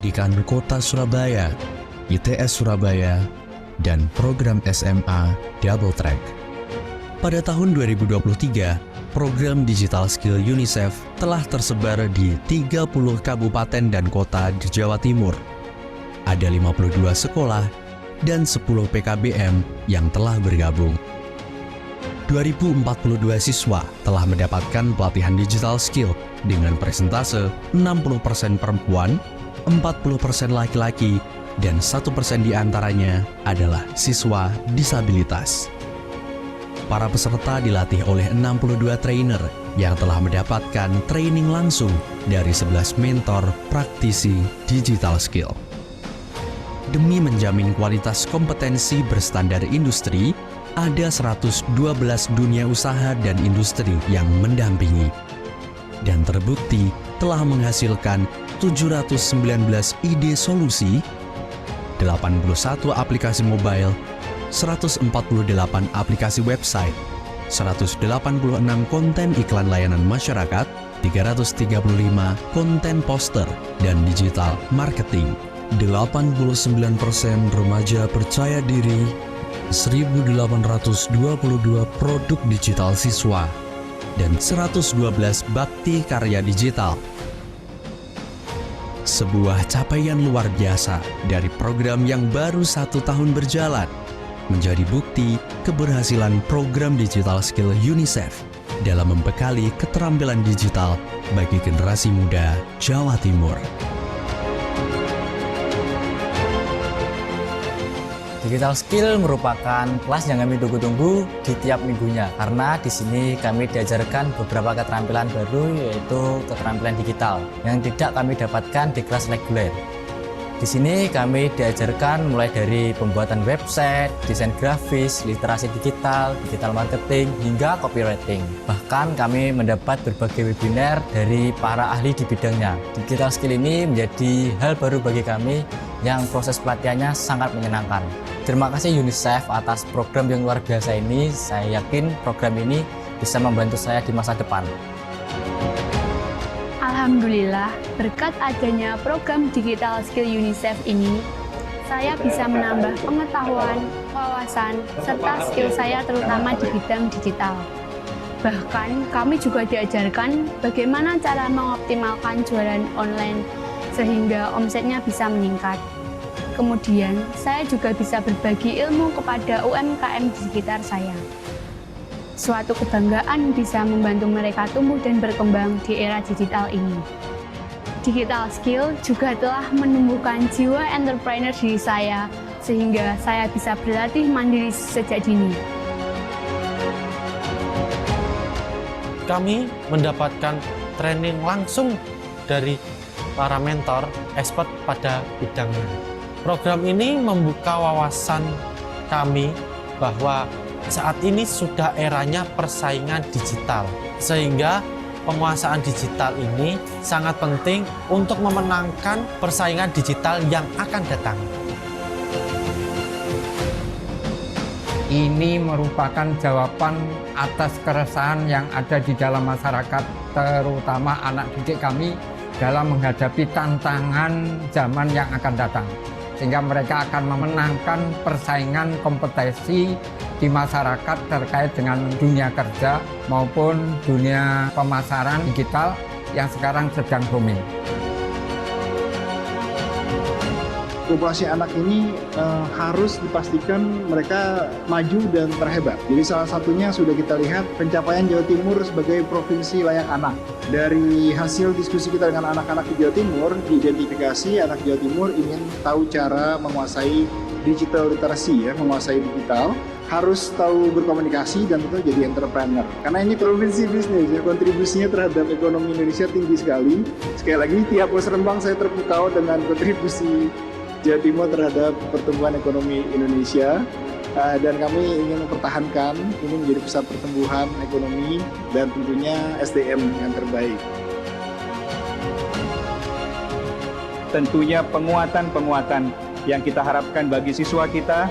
Pendidikan Kota Surabaya, ITS Surabaya, dan program SMA Double Track. Pada tahun 2023, program Digital Skill UNICEF telah tersebar di 30 kabupaten dan kota di Jawa Timur. Ada 52 sekolah dan 10 PKBM yang telah bergabung. 2042 siswa telah mendapatkan pelatihan digital skill dengan persentase 60% perempuan, 40% laki-laki, dan 1% diantaranya adalah siswa disabilitas. Para peserta dilatih oleh 62 trainer yang telah mendapatkan training langsung dari 11 mentor praktisi digital skill. Demi menjamin kualitas kompetensi berstandar industri, ada 112 dunia usaha dan industri yang mendampingi. Dan terbukti telah menghasilkan 719 ide solusi, 81 aplikasi mobile, 148 aplikasi website, 186 konten iklan layanan masyarakat, 335 konten poster, dan digital marketing. 89% remaja percaya diri, 1.822 produk digital siswa, dan 112 bakti karya digital. Sebuah capaian luar biasa dari program yang baru 1 tahun berjalan, menjadi bukti keberhasilan program Digital Skill UNICEF dalam membekali keterampilan digital bagi generasi muda Jawa Timur. Digital Skill merupakan kelas yang kami tunggu-tunggu di tiap minggunya, karena di sini kami diajarkan beberapa keterampilan baru, yaitu keterampilan digital yang tidak kami dapatkan di kelas reguler. Di sini kami diajarkan mulai dari pembuatan website, desain grafis, literasi digital, digital marketing, hingga copywriting. Bahkan kami mendapat berbagai webinar dari para ahli di bidangnya. Digital Skill ini menjadi hal baru bagi kami yang proses pelatihannya sangat menyenangkan. Terima kasih UNICEF atas program yang luar biasa ini. Saya yakin program ini bisa membantu saya di masa depan. Alhamdulillah, berkat adanya program Digital Skill UNICEF ini, saya bisa menambah pengetahuan, wawasan, serta skill saya terutama di bidang digital. Bahkan, kami juga diajarkan bagaimana cara mengoptimalkan jualan online sehingga omsetnya bisa meningkat. Kemudian, saya juga bisa berbagi ilmu kepada UMKM di sekitar saya. Suatu kebanggaan bisa membantu mereka tumbuh dan berkembang di era digital ini. Digital Skill juga telah menumbuhkan jiwa entrepreneur diri saya, sehingga saya bisa berlatih mandiri sejak dini. Kami mendapatkan training langsung dari para mentor expert pada bidangnya. Program ini membuka wawasan kami bahwa saat ini sudah eranya persaingan digital, sehingga penguasaan digital ini sangat penting untuk memenangkan persaingan digital yang akan datang. Ini merupakan jawaban atas keresahan yang ada di dalam masyarakat, terutama anak didik kami dalam menghadapi tantangan zaman yang akan datang, sehingga mereka akan memenangkan persaingan kompetensi di masyarakat terkait dengan dunia kerja maupun dunia pemasaran digital yang sekarang sedang booming. Populasi anak ini harus dipastikan mereka maju dan terhebat. Jadi salah satunya sudah kita lihat pencapaian Jawa Timur sebagai provinsi layak anak. Dari hasil diskusi kita dengan anak-anak di Jawa Timur, diidentifikasi anak Jawa Timur ingin tahu cara menguasai digital literacy, menguasai digital, harus tahu berkomunikasi dan tentu jadi entrepreneur. Karena ini provinsi bisnis, kontribusinya terhadap ekonomi Indonesia tinggi sekali. Sekali lagi, tiap Pos Rembang saya terpukau dengan kontribusi Jawa Timur terhadap pertumbuhan ekonomi Indonesia, dan kami ingin mempertahankan ini menjadi pusat pertumbuhan ekonomi dan tentunya SDM yang terbaik. Tentunya penguatan yang kita harapkan bagi siswa kita,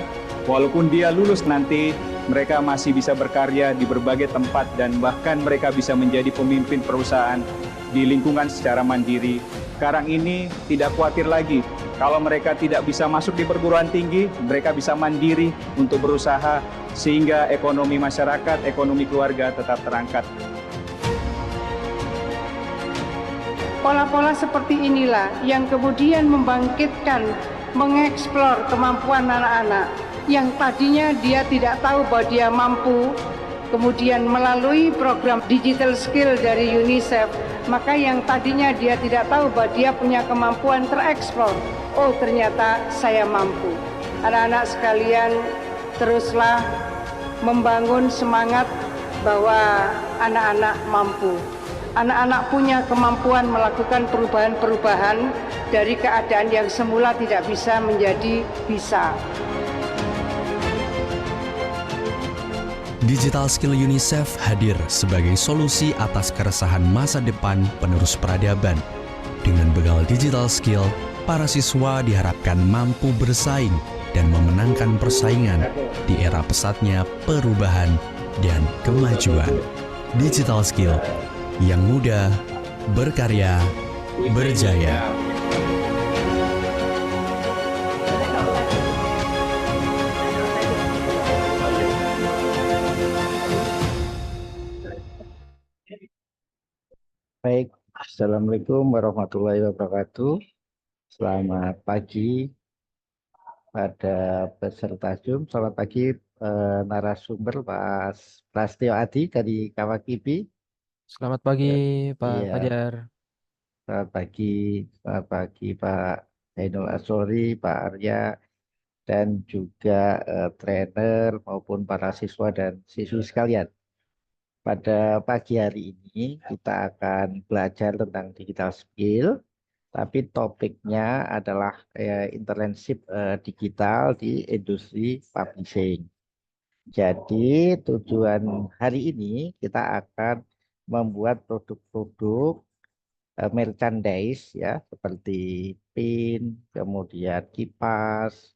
walaupun dia lulus nanti, mereka masih bisa berkarya di berbagai tempat dan bahkan mereka bisa menjadi pemimpin perusahaan di lingkungan secara mandiri sekarang ini tidak khawatir lagi. Kalau mereka tidak bisa masuk di perguruan tinggi, mereka bisa mandiri untuk berusaha sehingga ekonomi masyarakat, ekonomi keluarga tetap terangkat. Pola-pola seperti inilah yang kemudian membangkitkan, mengeksplor kemampuan anak-anak yang tadinya dia tidak tahu bahwa dia mampu. Kemudian melalui program digital skill dari UNICEF, maka yang tadinya dia tidak tahu bahwa dia punya kemampuan tereksplor. Oh, ternyata saya mampu. Anak-anak sekalian, teruslah membangun semangat bahwa anak-anak mampu. Anak-anak punya kemampuan melakukan perubahan-perubahan dari keadaan yang semula tidak bisa menjadi bisa. Digital Skill UNICEF hadir sebagai solusi atas keresahan masa depan penerus peradaban. Dengan bekal digital skill, para siswa diharapkan mampu bersaing dan memenangkan persaingan di era pesatnya perubahan dan kemajuan. Digital Skill yang mudah, berkarya, berjaya. Baik, Assalamualaikum warahmatullahi wabarakatuh. Selamat pagi pada peserta Zoom. Selamat pagi narasumber Pak Prastio Adi dari Kawakibi. Selamat pagi Pak Iya. Fajar. Selamat pagi Pak Zainul Asori, Pak Arya, dan juga trainer maupun para siswa dan siswi sekalian. Pada pagi hari ini kita akan belajar tentang digital skill, tapi topiknya adalah internship digital di industri publishing. Jadi tujuan hari ini kita akan membuat produk-produk merchandise ya, seperti pin, kemudian kipas,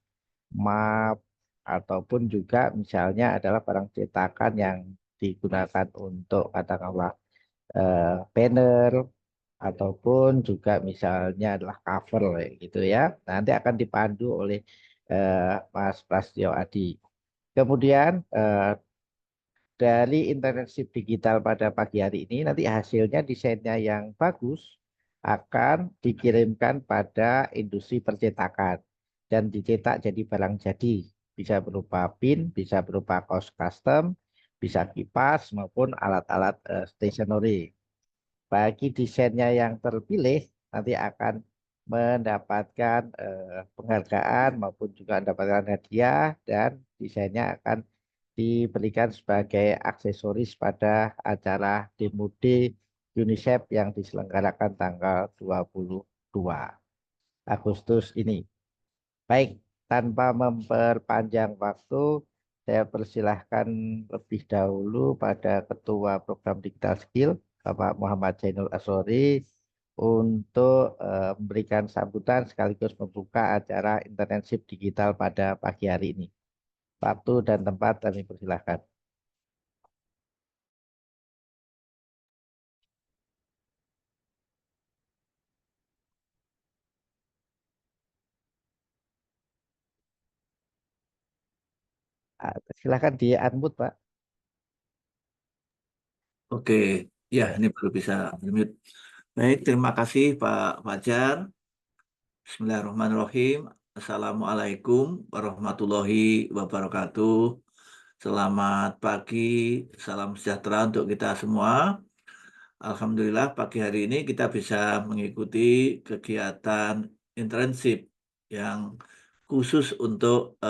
map, ataupun juga misalnya adalah barang cetakan yang digunakan untuk katakanlah banner ataupun juga misalnya adalah cover gitu ya. Nanti akan dipandu oleh Mas Prastio Adi. Kemudian dari internship digital pada pagi hari ini nanti hasilnya desainnya yang bagus akan dikirimkan pada industri percetakan dan dicetak jadi barang jadi. Bisa berupa pin, bisa berupa kaos custom, bisa kipas maupun alat-alat stationery. Bagi desainnya yang terpilih nanti akan mendapatkan penghargaan maupun juga mendapatkan hadiah dan desainnya akan diberikan sebagai aksesoris pada acara Demo Day UNICEF yang diselenggarakan tanggal 22 Agustus ini. Baik, tanpa memperpanjang waktu, saya persilahkan lebih dahulu pada Ketua Program Digital Skill, Bapak Muhammad Zainul Asori, untuk memberikan sambutan sekaligus membuka acara internship digital pada pagi hari ini. Waktu dan tempat kami persilahkan. Silakan di-unmute, Pak. Oke, ya ini baru bisa unmute. Baik, terima kasih Pak Fajar. Bismillahirrahmanirrahim. Assalamualaikum warahmatullahi wabarakatuh. Selamat pagi, salam sejahtera untuk kita semua. Alhamdulillah pagi hari ini kita bisa mengikuti kegiatan internship yang khusus untuk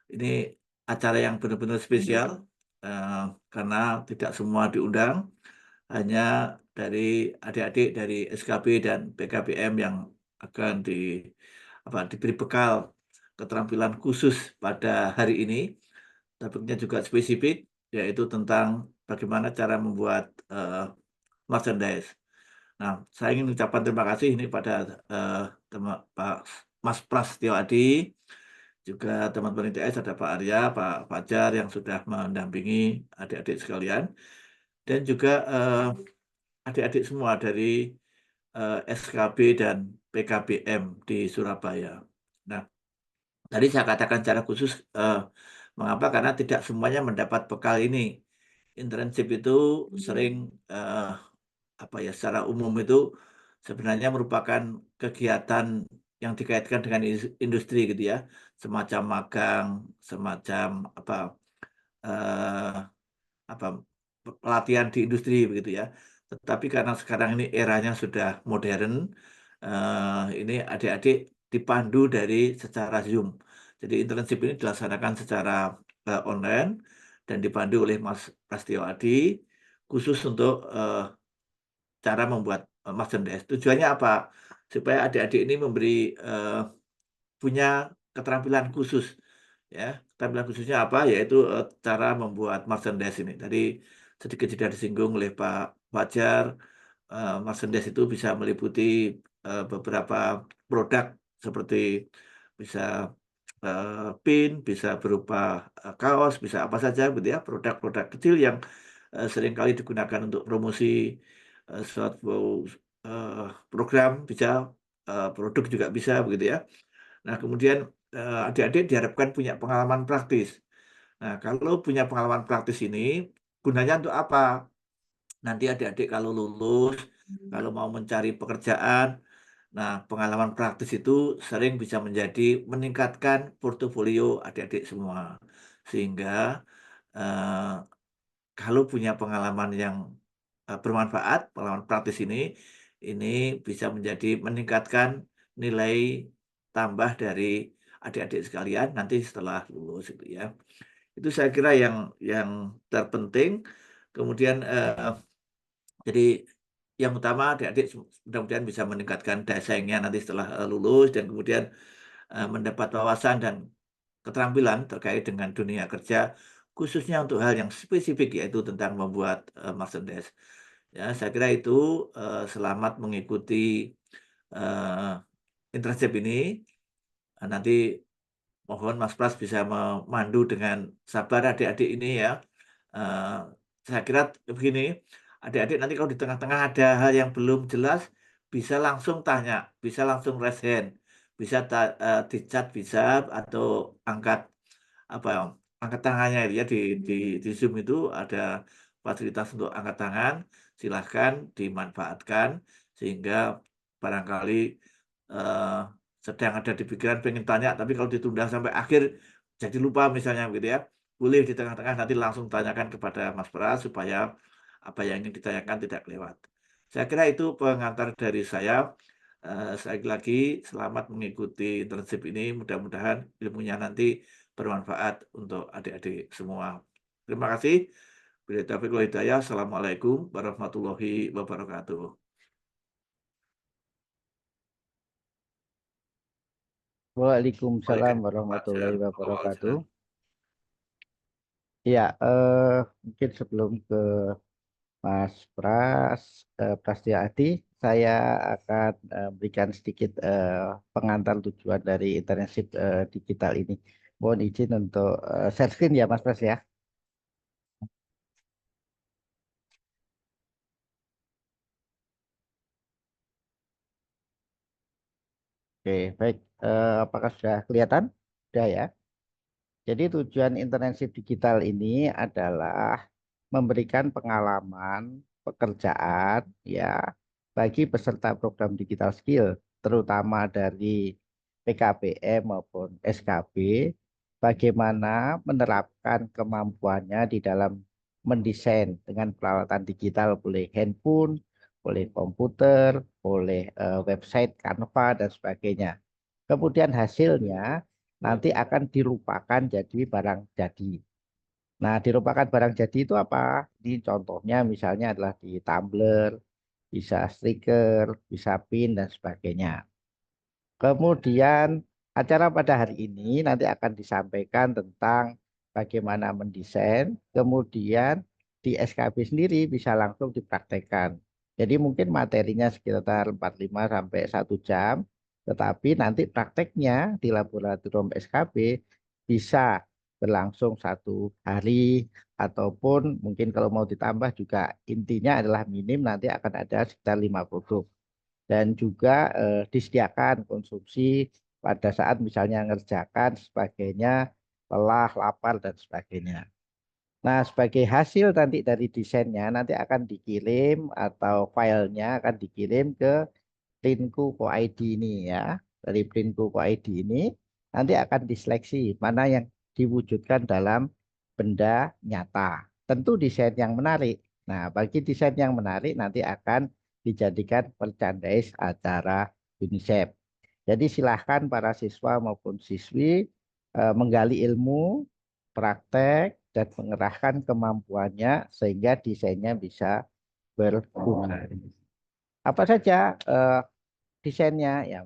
ini acara yang benar-benar spesial karena tidak semua diundang, hanya dari adik-adik dari SKB dan PKBM yang akan diberi bekal keterampilan khusus pada hari ini. Topiknya juga spesifik, yaitu tentang bagaimana cara membuat merchandise. Nah, saya ingin mengucapkan terima kasih ini pada Pak Mas Prastio Adi, juga teman-teman ITS, ada Pak Arya, Pak Fajar yang sudah mendampingi adik-adik sekalian, dan juga adik-adik semua dari SKB dan PKBM di Surabaya. Nah, tadi saya katakan secara khusus mengapa? Karena tidak semuanya mendapat bekal ini. Internship itu sering secara umum itu sebenarnya merupakan kegiatan yang dikaitkan dengan industri gitu ya, semacam magang, semacam eh, apa pelatihan di industri begitu ya. Tetapi karena sekarang ini eranya sudah modern, ini adik-adik dipandu dari secara Zoom. Jadi internship ini dilaksanakan secara online dan dipandu oleh Mas Prastio Adi khusus untuk cara membuat merchandise. Tujuannya apa? Supaya adik-adik ini punya keterampilan khusus ya. Keterampilan khususnya apa? Yaitu cara membuat merchandise ini. Tadi sedikit sudah disinggung oleh Pak Fajar, merchandise itu bisa meliputi beberapa produk seperti bisa pin, bisa berupa kaos, bisa apa saja gitu ya, produk-produk kecil yang seringkali digunakan untuk promosi suatu program, bisa produk juga bisa begitu ya. Nah, kemudian adik-adik diharapkan punya pengalaman praktis. Nah, kalau punya pengalaman praktis ini gunanya untuk apa? Nanti adik-adik kalau lulus, kalau mau mencari pekerjaan, nah pengalaman praktis itu sering bisa menjadi meningkatkan portofolio adik-adik semua. Sehingga eh, kalau punya pengalaman yang bermanfaat, pengalaman praktis ini bisa menjadi meningkatkan nilai tambah dari adik-adik sekalian nanti setelah lulus itu ya. Itu saya kira yang terpenting. Kemudian jadi yang utama adik-adik mudah-mudahan bisa meningkatkan daya saingnya nanti setelah lulus dan kemudian mendapat wawasan dan keterampilan terkait dengan dunia kerja khususnya untuk hal yang spesifik yaitu tentang membuat merchandise. Ya, saya kira itu selamat mengikuti uh, internship ini. Nanti mohon Mas Pras bisa memandu dengan sabar adik-adik ini ya. Eh, saya kira begini, adik-adik nanti kalau di tengah-tengah ada hal yang belum jelas, bisa langsung tanya, bisa langsung raise hand, bisa di chat bisa atau angkat apa ya, angkat tangannya itu ya di Zoom itu ada fasilitas untuk angkat tangan, silahkan dimanfaatkan sehingga barangkali eh, sedang ada di pikiran pengen tanya, tapi kalau ditunda sampai akhir jadi lupa misalnya begitu ya, boleh di tengah-tengah nanti langsung tanyakan kepada Mas Pras supaya apa yang ingin ditanyakan tidak kelewat. Saya kira itu pengantar dari saya. Sekali lagi selamat mengikuti internship ini. Mudah-mudahan ilmunya nanti bermanfaat untuk adik-adik semua. Terima kasih. Bila taufiq wal hidayah. Assalamualaikum warahmatullahi wabarakatuh. Waalaikumsalam warahmatullahi wabarakatuh. Ya, mungkin sebelum ke Mas Prastio Adi, saya akan berikan sedikit pengantar tujuan dari internship digital ini. Mohon izin untuk share screen ya Mas Pras ya. Oke, baik. Apakah sudah kelihatan? Sudah ya. Jadi tujuan internship digital ini adalah memberikan pengalaman pekerjaan ya bagi peserta program digital skill, terutama dari PKBM maupun SKB, bagaimana menerapkan kemampuannya di dalam mendesain dengan peralatan digital, boleh handphone, boleh komputer, boleh website, Canva, dan sebagainya. Kemudian hasilnya nanti akan dirupakan jadi barang jadi. Nah, dirupakan barang jadi itu apa? Ini contohnya misalnya adalah di tumbler, bisa stiker, bisa pin, dan sebagainya. Kemudian acara pada hari ini nanti akan disampaikan tentang bagaimana mendesain, kemudian di SKB sendiri bisa langsung dipraktekkan. Jadi mungkin materinya sekitar 45 sampai 1 jam, tetapi nanti prakteknya di laboratorium SKB bisa berlangsung 1 hari ataupun mungkin kalau mau ditambah juga intinya adalah minim nanti akan ada sekitar 5 produk. dan juga disediakan konsumsi pada saat misalnya ngerjakan sebagainya, lelah, lapar, dan sebagainya. Nah, sebagai hasil nanti dari desainnya nanti akan dikirim atau filenya akan dikirim ke Plinku Co-ID ini ya. Dari Plinku Co-ID ini nanti akan diseleksi mana yang diwujudkan dalam benda nyata. Tentu desain yang menarik. Nah, bagi desain yang menarik nanti akan dijadikan merchandise acara UNICEF. Jadi silahkan para siswa maupun siswi menggali ilmu, praktek, dan mengerahkan kemampuannya sehingga desainnya bisa berguna. Apa saja desainnya? Ya,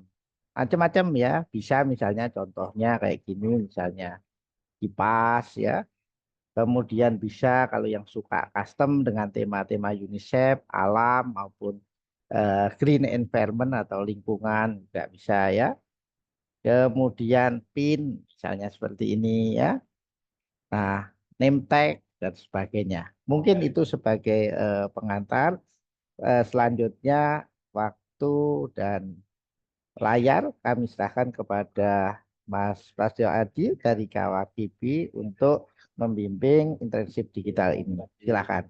macam-macam ya. Bisa misalnya contohnya kayak gini, misalnya kipas ya. Kemudian bisa kalau yang suka custom dengan tema-tema UNICEF, alam maupun green environment atau lingkungan juga bisa ya. Kemudian pin misalnya seperti ini ya. Nah, name tag dan sebagainya. Mungkin itu sebagai pengantar. Selanjutnya waktu dan layar kami serahkan kepada Mas Prasetyo Adi dari KWKB untuk membimbing internship digital ini. Silakan.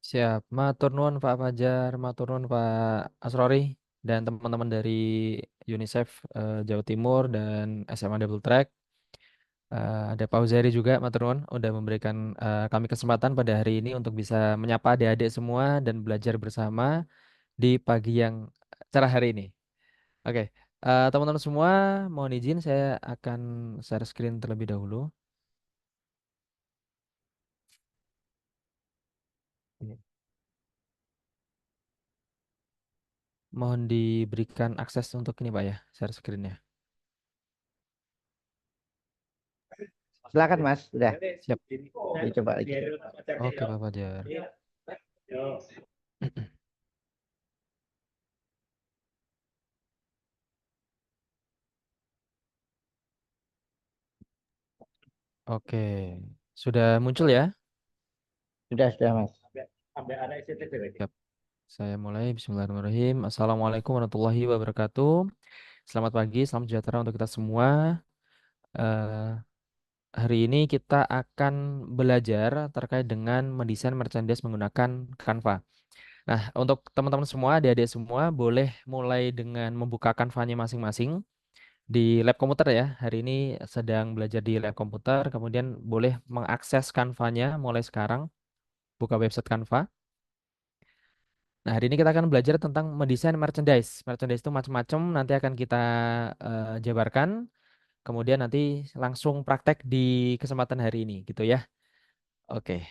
Siap. Matur nuwun Pak Fajar, matur nuwun Pak Asrori dan teman-teman dari UNICEF Jawa Timur dan SMA Double Track. Ada Pak Uzeri juga, matur nuwun udah memberikan kami kesempatan pada hari ini untuk bisa menyapa adik-adik semua dan belajar bersama di pagi yang cerah hari ini. Oke, teman-teman semua, mohon izin saya akan share screen terlebih dahulu. Ini. Mohon diberikan akses untuk ini Pak ya, share screen-nya. Silakan Mas, sudah. Siap. Coba lagi. Oke Pak Fajar. Oke, sudah muncul ya? Sudah Mas. Siap. Saya mulai. Bismillahirrahmanirrahim. Assalamualaikum warahmatullahi wabarakatuh. Selamat pagi, salam sejahtera untuk kita semua. Eh, Hari ini kita akan belajar terkait dengan mendesain merchandise menggunakan Canva. Nah, untuk teman-teman semua, adik-adik semua, boleh mulai dengan membuka Canva-nya masing-masing di lab komputer ya. Hari ini sedang belajar di lab komputer, kemudian boleh mengakses Canva-nya mulai sekarang, buka website Canva. Nah, hari ini kita akan belajar tentang mendesain merchandise. Merchandise itu macam-macam, nanti akan kita jabarkan. Kemudian nanti langsung praktek di kesempatan hari ini, gitu ya. Oke.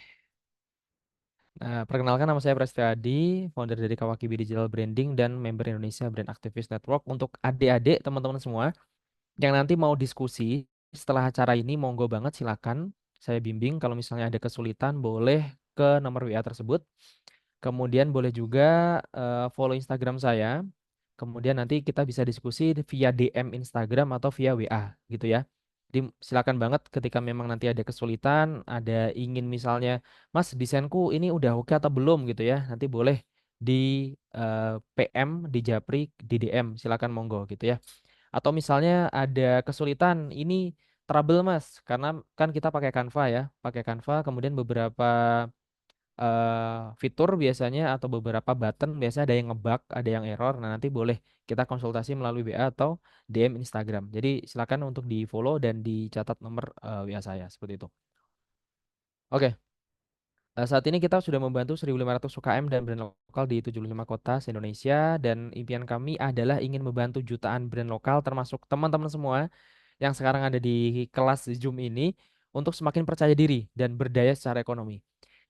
Nah, perkenalkan nama saya Prasetyo Adi, founder dari Kawakibi Digital Branding dan member Indonesia Brand Activist Network. Untuk adik-adik, teman-teman semua, yang nanti mau diskusi setelah acara ini, monggo banget silakan. Saya bimbing kalau misalnya ada kesulitan, boleh ke nomor WA tersebut. Kemudian boleh juga follow Instagram saya. Kemudian nanti kita bisa diskusi via DM Instagram atau via WA gitu ya. Jadi silakan banget ketika memang nanti ada kesulitan, ada ingin misalnya, Mas desainku ini udah oke atau belum gitu ya. Nanti boleh di PM, di Japri, di DM, silakan monggo gitu ya. Atau misalnya ada kesulitan, ini trouble Mas, karena kan kita pakai Canva ya, pakai Canva, kemudian beberapa fitur biasanya atau beberapa button biasanya ada yang ngebug, ada yang error. Nah, nanti boleh kita konsultasi melalui WA atau DM Instagram. Jadi silakan untuk di-follow dan dicatat nomor WA saya seperti itu. Oke. Saat ini kita sudah membantu 1.500 UKM dan brand lokal di 75 kota se-Indonesia dan impian kami adalah ingin membantu jutaan brand lokal termasuk teman-teman semua yang sekarang ada di kelas Zoom ini untuk semakin percaya diri dan berdaya secara ekonomi.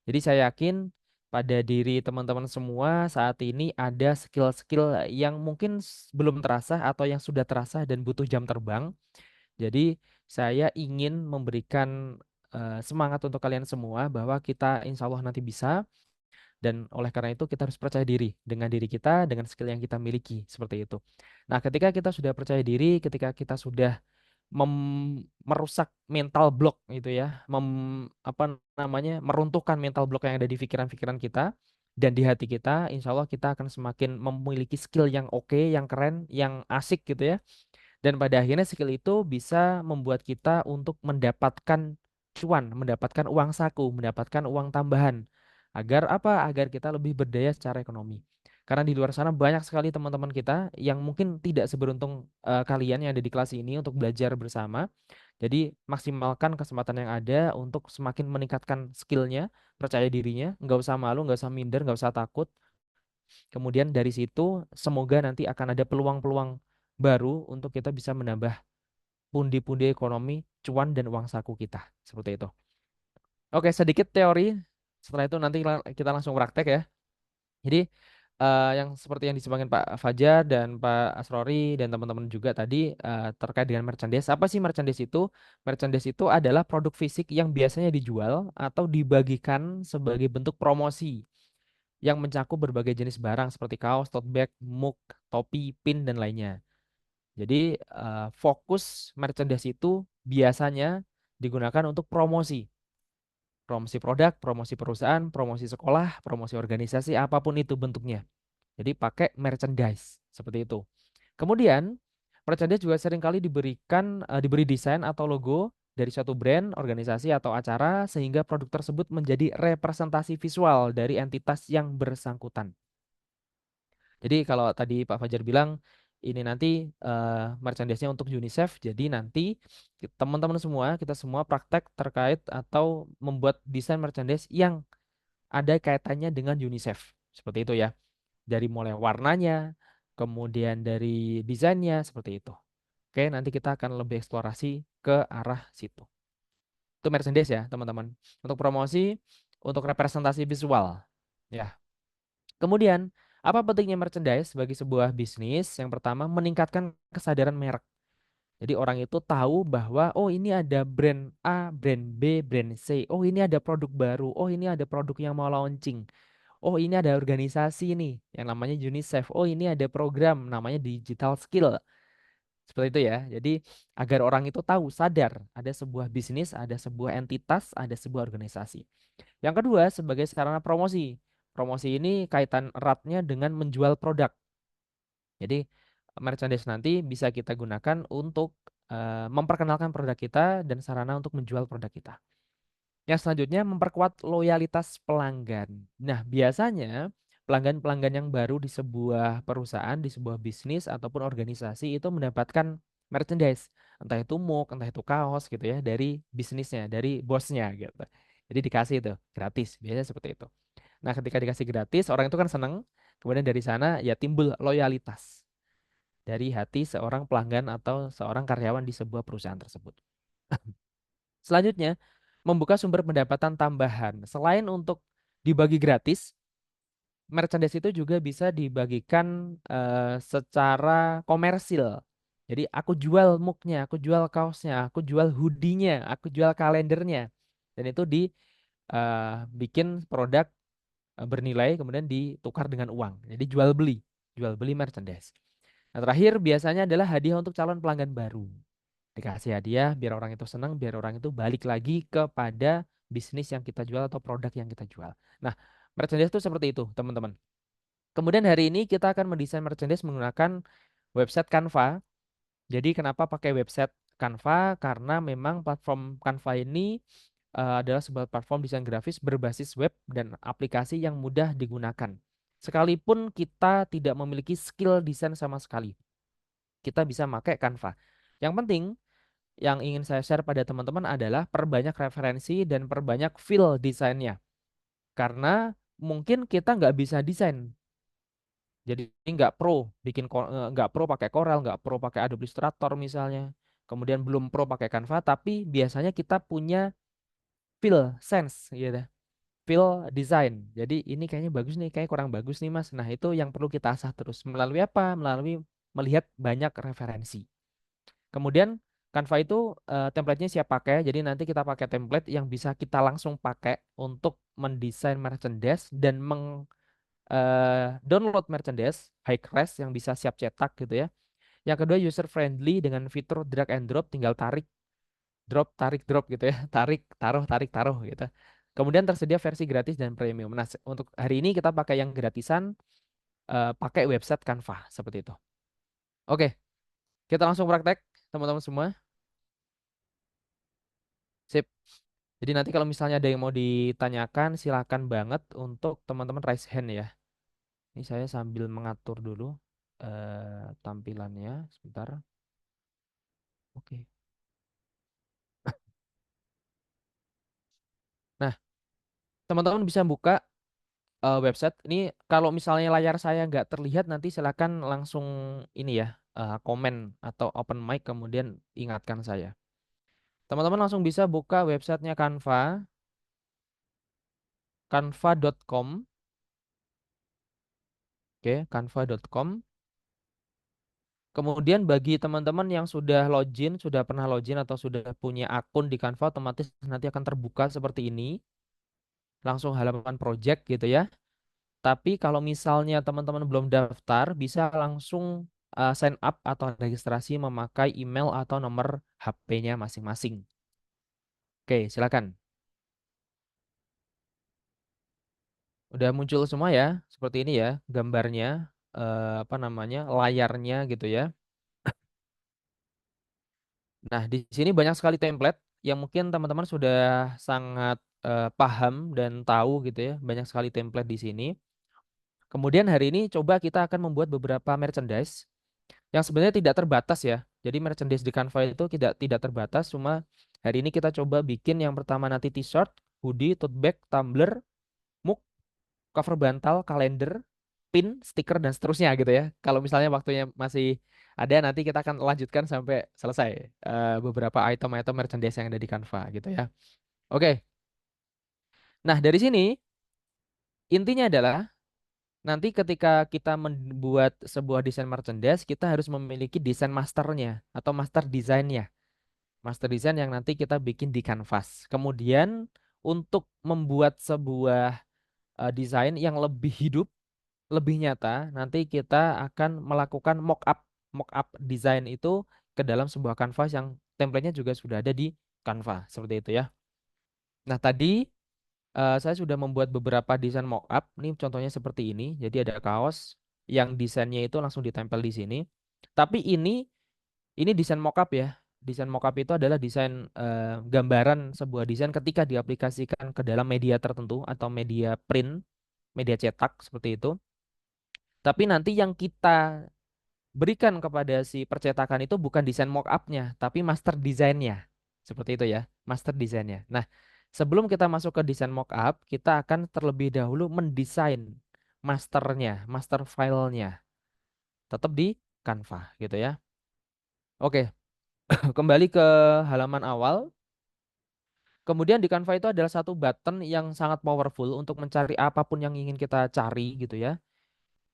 Jadi saya yakin pada diri teman-teman semua saat ini ada skill-skill yang mungkin belum terasa atau yang sudah terasa dan butuh jam terbang. Jadi saya ingin memberikan semangat untuk kalian semua bahwa kita insya Allah nanti bisa dan oleh karena itu kita harus percaya diri dengan diri kita, dengan skill yang kita miliki seperti itu. Nah, ketika kita sudah percaya diri, ketika kita sudah merusak mental block gitu ya, apa namanya, meruntuhkan mental block yang ada di pikiran-pikiran kita, Dan di hati kita, insya Allah kita akan semakin memiliki skill yang oke, yang keren, yang asik gitu ya. Dan pada akhirnya skill itu bisa membuat kita untuk mendapatkan cuan, mendapatkan uang saku, mendapatkan uang tambahan. Agar apa? Agar kita lebih berdaya secara ekonomi. Karena di luar sana banyak sekali teman-teman kita yang mungkin tidak seberuntung kalian yang ada di kelas ini untuk belajar bersama. Jadi maksimalkan kesempatan yang ada untuk semakin meningkatkan skillnya, percaya dirinya, nggak usah malu, nggak usah minder, nggak usah takut. Kemudian dari situ semoga nanti akan ada peluang-peluang baru untuk kita bisa menambah pundi-pundi ekonomi, cuan dan uang saku kita. Seperti itu. Oke, sedikit teori. Setelah itu nanti kita langsung praktek ya. Jadi yang seperti yang disampaikan Pak Fajar dan Pak Asrori dan teman-teman juga tadi terkait dengan merchandise. Apa sih merchandise itu? Merchandise itu adalah produk fisik yang biasanya dijual atau dibagikan sebagai bentuk promosi yang mencakup berbagai jenis barang seperti kaos, tote bag, mug, topi, pin, dan lainnya. Jadi fokus merchandise itu biasanya digunakan untuk promosi. Promosi produk, promosi perusahaan, promosi sekolah, promosi organisasi, apapun itu bentuknya. Jadi pakai merchandise seperti itu. Kemudian merchandise juga seringkali diberi desain atau logo dari suatu brand, organisasi atau acara sehingga produk tersebut menjadi representasi visual dari entitas yang bersangkutan. Jadi kalau tadi Pak Fajar bilang ini nanti merchandise-nya untuk UNICEF, jadi nanti teman-teman semua, kita semua praktek terkait atau membuat desain merchandise yang ada kaitannya dengan UNICEF. Seperti itu ya. Dari mulai warnanya, kemudian dari desainnya, seperti itu. Oke, nanti kita akan lebih eksplorasi ke arah situ. Itu merchandise ya, teman-teman. Untuk promosi, untuk representasi visual. Ya. Kemudian, apa pentingnya merchandise bagi sebuah bisnis? Yang pertama, meningkatkan kesadaran merek. Jadi orang itu tahu bahwa oh ini ada brand A, brand B, brand C. Oh ini ada produk baru. Oh ini ada produk yang mau launching. Oh ini ada organisasi nih yang namanya UNICEF. Oh ini ada program namanya Digital Skill. Seperti itu ya. Jadi agar orang itu tahu, sadar ada sebuah bisnis, ada sebuah entitas, ada sebuah organisasi. Yang kedua sebagai sarana promosi. Promosi ini kaitan eratnya dengan menjual produk. Jadi merchandise nanti bisa kita gunakan untuk memperkenalkan produk kita dan sarana untuk menjual produk kita. Yang selanjutnya memperkuat loyalitas pelanggan. Nah, biasanya pelanggan-pelanggan yang baru di sebuah perusahaan, di sebuah bisnis ataupun organisasi itu mendapatkan merchandise, entah itu mug, entah itu kaos gitu ya dari bisnisnya, dari bosnya gitu. Jadi dikasih itu gratis, biasanya seperti itu. Nah, ketika dikasih gratis, orang itu kan senang. Kemudian dari sana ya timbul loyalitas dari hati seorang pelanggan atau seorang karyawan di sebuah perusahaan tersebut. Selanjutnya, membuka sumber pendapatan tambahan. Selain untuk dibagi gratis, merchandise itu juga bisa dibagikan secara komersil. Jadi aku jual mugnya, aku jual kaosnya, aku jual hoodie-nya, aku jual kalendernya. Dan itu dibikin produk bernilai kemudian ditukar dengan uang. Jadi jual beli merchandise. Nah, terakhir biasanya adalah hadiah untuk calon pelanggan baru. Dikasih hadiah biar orang itu senang, biar orang itu balik lagi kepada bisnis yang kita jual atau produk yang kita jual. Nah, merchandise itu seperti itu, teman-teman. Kemudian hari ini kita akan mendesain merchandise menggunakan website Canva. Jadi kenapa pakai website Canva? Karena memang platform Canva ini adalah sebuah platform desain grafis berbasis web dan aplikasi yang mudah digunakan. Sekalipun kita tidak memiliki skill desain sama sekali, kita bisa pakai Canva. Yang penting yang ingin saya share pada teman-teman adalah perbanyak referensi dan perbanyak feel desainnya. Karena mungkin kita nggak bisa desain. Jadi nggak pro pakai Corel, nggak pro pakai Adobe Illustrator misalnya. Kemudian belum pro pakai Canva, tapi biasanya kita punya feel sense gitu. Feel design. Jadi ini kayaknya bagus nih, kayak kurang bagus nih Mas. Nah, itu yang perlu kita asah terus. Melalui apa? Melalui melihat banyak referensi. Kemudian Canva itu template-nya siap pakai. Jadi nanti kita pakai template yang bisa kita langsung pakai untuk mendesain merchandise dan download merchandise high class yang bisa siap cetak gitu ya. Yang kedua user friendly dengan fitur drag and drop, tinggal tarik drop gitu ya. Tarik, taruh gitu. Kemudian tersedia versi gratis dan premium. Nah, untuk hari ini kita pakai yang gratisan, pakai website Canva seperti itu. Oke, kita langsung praktek teman-teman semua. Sip. Jadi nanti kalau misalnya ada yang mau ditanyakan, silakan banget untuk teman-teman raise hand ya. Ini saya sambil mengatur dulu tampilannya sebentar. Oke. Nah, teman-teman bisa buka website. Ini kalau misalnya layar saya nggak terlihat, nanti silakan langsung ini ya, komen atau open mic kemudian ingatkan saya. Teman-teman langsung bisa buka websitenya Canva, canva.com. Oke, canva.com. Kemudian bagi teman-teman yang sudah login, sudah pernah login atau sudah punya akun di Canva, otomatis nanti akan terbuka seperti ini. Langsung halaman project gitu ya. Tapi kalau misalnya teman-teman belum daftar, bisa langsung sign up atau registrasi memakai email atau nomor HP-nya masing-masing. Oke, silakan. Udah muncul semua ya, seperti ini ya, gambarnya, apa namanya, layarnya gitu ya. Nah, di sini banyak sekali template yang mungkin teman-teman sudah sangat paham dan tahu gitu ya. Banyak sekali template di sini. Kemudian hari ini coba kita akan membuat beberapa merchandise yang sebenarnya tidak terbatas ya. Jadi merchandise di Canva itu tidak terbatas, cuma hari ini kita coba bikin yang pertama nanti t-shirt, hoodie, tote bag, tumbler, mug, cover bantal, kalender, pin, stiker dan seterusnya gitu ya. Kalau misalnya waktunya masih ada, nanti kita akan lanjutkan sampai selesai beberapa item-item merchandise yang ada di Canva gitu ya. Oke. Nah, dari sini intinya adalah nanti ketika kita membuat sebuah desain merchandise, kita harus memiliki desain masternya atau master desainnya. Master design yang nanti kita bikin di Canvas. Kemudian untuk membuat sebuah desain yang lebih hidup, lebih nyata, nanti kita akan melakukan mock up desain itu ke dalam sebuah Canvas yang template-nya juga sudah ada di Canva, seperti itu ya. Nah, tadi saya sudah membuat beberapa desain mockup. Ini contohnya seperti ini. Jadi ada kaos yang desainnya itu langsung ditempel di sini. Tapi ini desain mockup ya. Desain mockup itu adalah desain gambaran sebuah desain ketika diaplikasikan ke dalam media tertentu atau media print, media cetak seperti itu. Tapi nanti yang kita berikan kepada si percetakan itu bukan desain mock-up-nya, tapi master desainnya. Seperti itu ya, master desainnya. Nah, sebelum kita masuk ke desain mock-up, kita akan terlebih dahulu mendesain masternya, master filenya. Tetap di Canva gitu ya. Oke, kembali ke halaman awal. Kemudian di Canva itu adalah satu button yang sangat powerful untuk mencari apapun yang ingin kita cari gitu ya.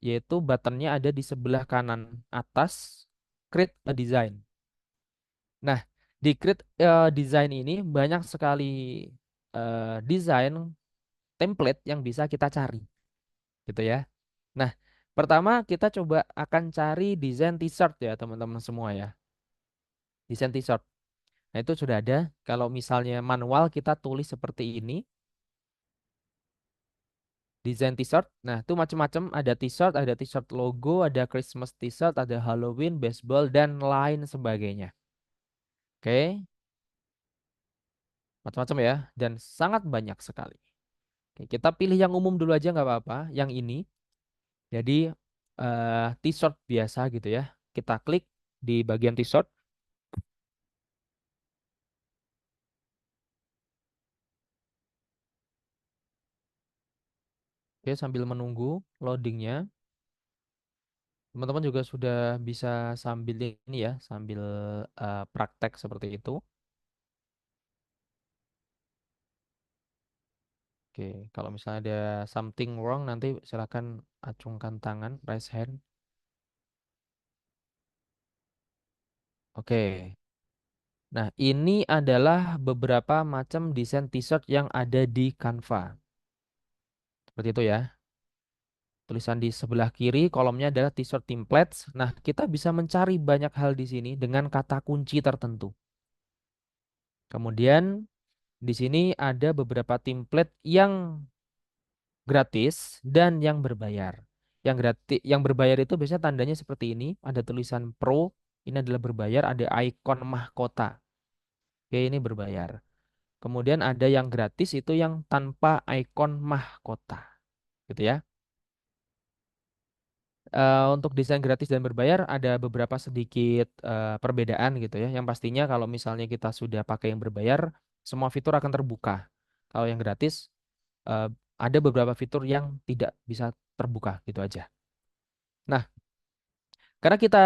Yaitu buttonnya ada di sebelah kanan atas, create a design. Nah, di create design ini banyak sekali desain template yang bisa kita cari, gitu ya. Nah, pertama kita coba akan cari desain t-shirt ya teman-teman semua ya. Desain t-shirt. Nah, itu sudah ada. Kalau misalnya manual kita tulis seperti ini. Desain t-shirt. Nah, itu macam-macam. Ada t-shirt logo, ada Christmas t-shirt, ada Halloween, baseball, dan lain sebagainya. Oke. Macam-macam ya. Dan sangat banyak sekali. Oke, kita pilih yang umum dulu aja nggak apa-apa. Yang ini. Jadi t-shirt biasa gitu ya. Kita klik di bagian t-shirt. Oke, sambil menunggu loadingnya. Teman-teman juga sudah bisa sambil ini ya, sambil praktek seperti itu. Oke, kalau misalnya ada something wrong nanti silakan acungkan tangan, raise hand. Oke. Nah, ini adalah beberapa macam desain t-shirt yang ada di Canva. Seperti itu ya. Tulisan di sebelah kiri kolomnya adalah t-shirt templates. Nah, kita bisa mencari banyak hal di sini dengan kata kunci tertentu. Kemudian Di sini ada beberapa template yang gratis dan yang berbayar. Yang gratis, yang berbayar itu biasanya tandanya seperti ini, ada tulisan Pro, ini adalah berbayar, ada ikon mahkota. Oke, ini berbayar. Kemudian ada yang gratis itu yang tanpa ikon mahkota, gitu ya. Untuk desain gratis dan berbayar ada beberapa sedikit perbedaan gitu ya. Yang pastinya kalau misalnya kita sudah pakai yang berbayar, semua fitur akan terbuka. Kalau yang gratis, eh, ada beberapa fitur yang tidak bisa terbuka gitu aja. Nah, karena kita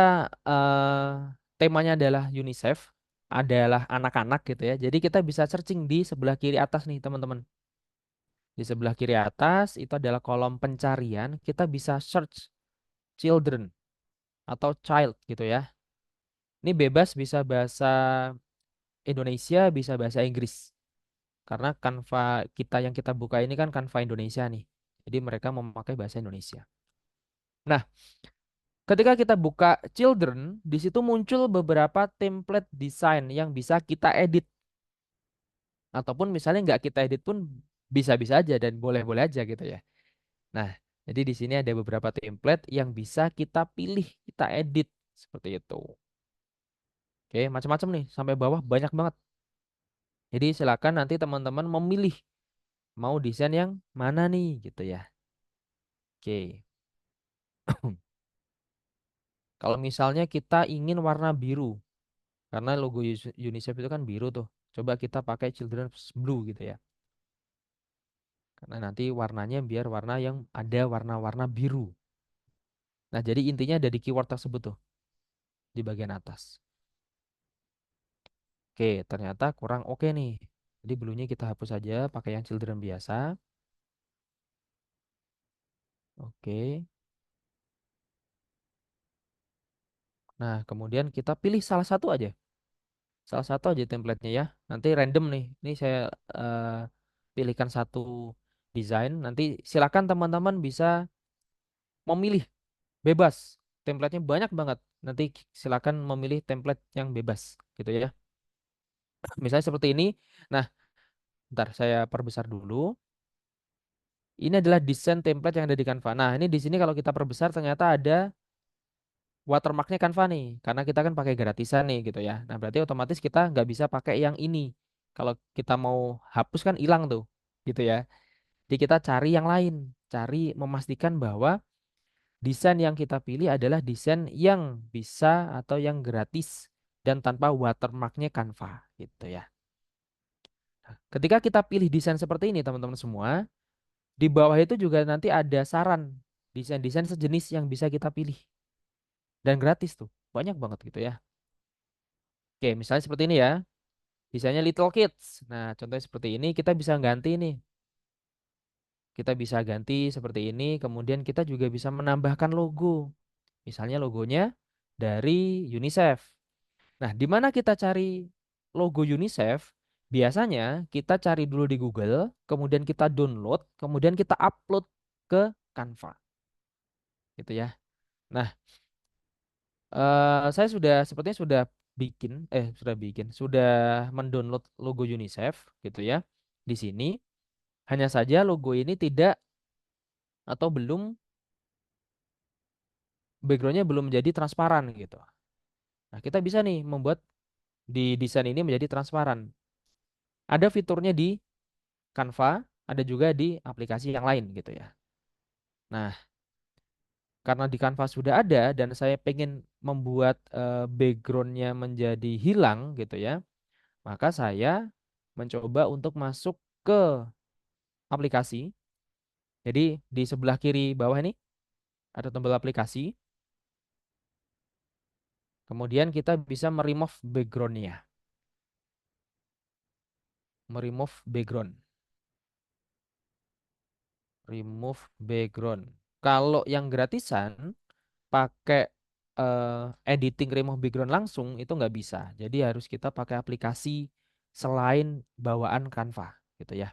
temanya adalah UNICEF, adalah anak-anak gitu ya. Jadi kita bisa searching di sebelah kiri atas nih teman-teman. Di sebelah kiri atas itu adalah kolom pencarian. Kita bisa search children atau child gitu ya. Ini bebas bisa bahasa Indonesia, bisa bahasa Inggris. Karena Canva kita yang kita buka ini kan Canva Indonesia nih. Jadi mereka memakai bahasa Indonesia. Nah, ketika kita buka children, di situ muncul beberapa template desain yang bisa kita edit. Ataupun misalnya nggak kita edit pun bisa-bisa aja dan boleh-boleh aja gitu ya. Nah, jadi di sini ada beberapa template yang bisa kita pilih, kita edit seperti itu. Oke, macam-macam nih, sampai bawah banyak banget. Jadi silakan nanti teman-teman memilih mau desain yang mana nih gitu ya. Oke. Kalau misalnya kita ingin warna biru, karena logo UNICEF itu kan biru tuh. Coba kita pakai Children's Blue gitu ya. Karena nanti warnanya biar warna yang ada warna-warna biru. Nah, jadi intinya ada di keyword tersebut tuh di bagian atas. Oke, ternyata kurang oke nih. Jadi bluenya kita hapus aja, pakai yang children biasa. Oke. Nah, kemudian kita pilih salah satu aja. Salah satu aja templatenya ya. Nanti random nih. Ini saya eh, pilihkan satu desain. Nanti silakan teman-teman bisa memilih bebas. Templatenya banyak banget. Nanti silakan memilih template yang bebas gitu ya. Misalnya seperti ini. Nah, ntar saya perbesar dulu. Ini adalah desain template yang ada di Canva. Nah, ini di sini kalau kita perbesar ternyata ada watermarknya Canva nih, karena kita kan pakai gratisan nih gitu ya. Nah, berarti otomatis kita nggak bisa pakai yang ini. Kalau kita mau hapus kan hilang tuh, gitu ya. Jadi kita cari yang lain, cari memastikan bahwa desain yang kita pilih adalah desain yang bisa atau yang gratis dan tanpa watermarknya Canva, gitu ya. Nah, ketika kita pilih desain seperti ini, teman-teman semua, di bawah itu juga nanti ada saran desain-desain sejenis yang bisa kita pilih dan gratis tuh, banyak banget gitu ya. Oke, misalnya seperti ini ya. Desainnya Little Kids. Nah, contohnya seperti ini kita bisa ganti nih. Kita bisa ganti seperti ini, kemudian kita juga bisa menambahkan logo. Misalnya logonya dari UNICEF. Nah, di mana kita cari logo UNICEF? Biasanya kita cari dulu di Google, kemudian kita download, kemudian kita upload ke Canva. Gitu ya. Nah, saya sudah sepertinya sudah mendownload logo UNICEF gitu ya. Di sini hanya saja logo ini tidak atau belum backgroundnya belum menjadi transparan gitu. Nah, kita bisa nih membuat di desain ini menjadi transparan. Ada fiturnya di Canva, ada juga di aplikasi yang lain gitu ya. Nah, karena di Canva sudah ada dan saya pengen membuat backgroundnya menjadi hilang gitu ya, maka saya mencoba untuk masuk ke aplikasi. Jadi di sebelah kiri bawah ini ada tombol aplikasi. Kemudian kita bisa meremove backgroundnya. Meremove background. Remove background. Kalau yang gratisan pakai editing remove background langsung itu nggak bisa. Jadi harus kita pakai aplikasi selain bawaan Canva gitu ya.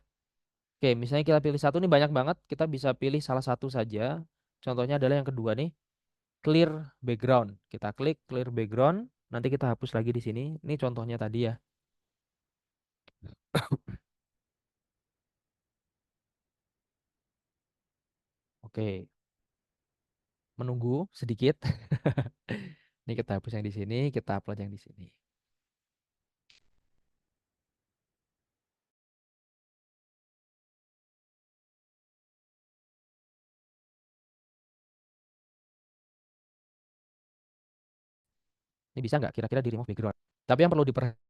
Oke, misalnya kita pilih satu nih banyak banget. Kita bisa pilih salah satu saja. Contohnya adalah yang kedua nih, clear background. Kita klik clear background. Nanti kita hapus lagi di sini. Ini contohnya tadi ya. Oke, menunggu sedikit. Ini kita hapus yang di sini, kita upload yang di sini. Ini bisa nggak kira-kira di remove background? Tapi yang perlu diperhatikan,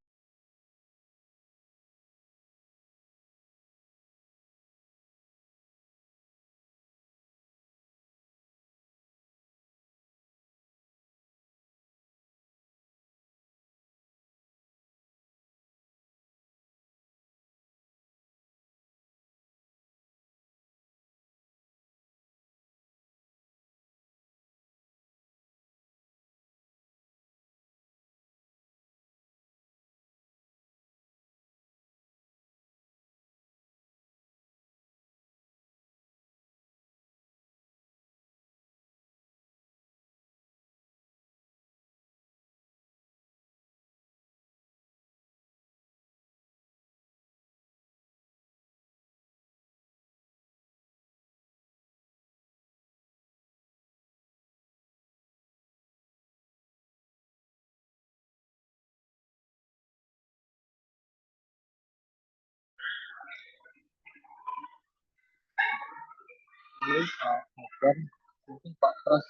Mungkin Pak Pras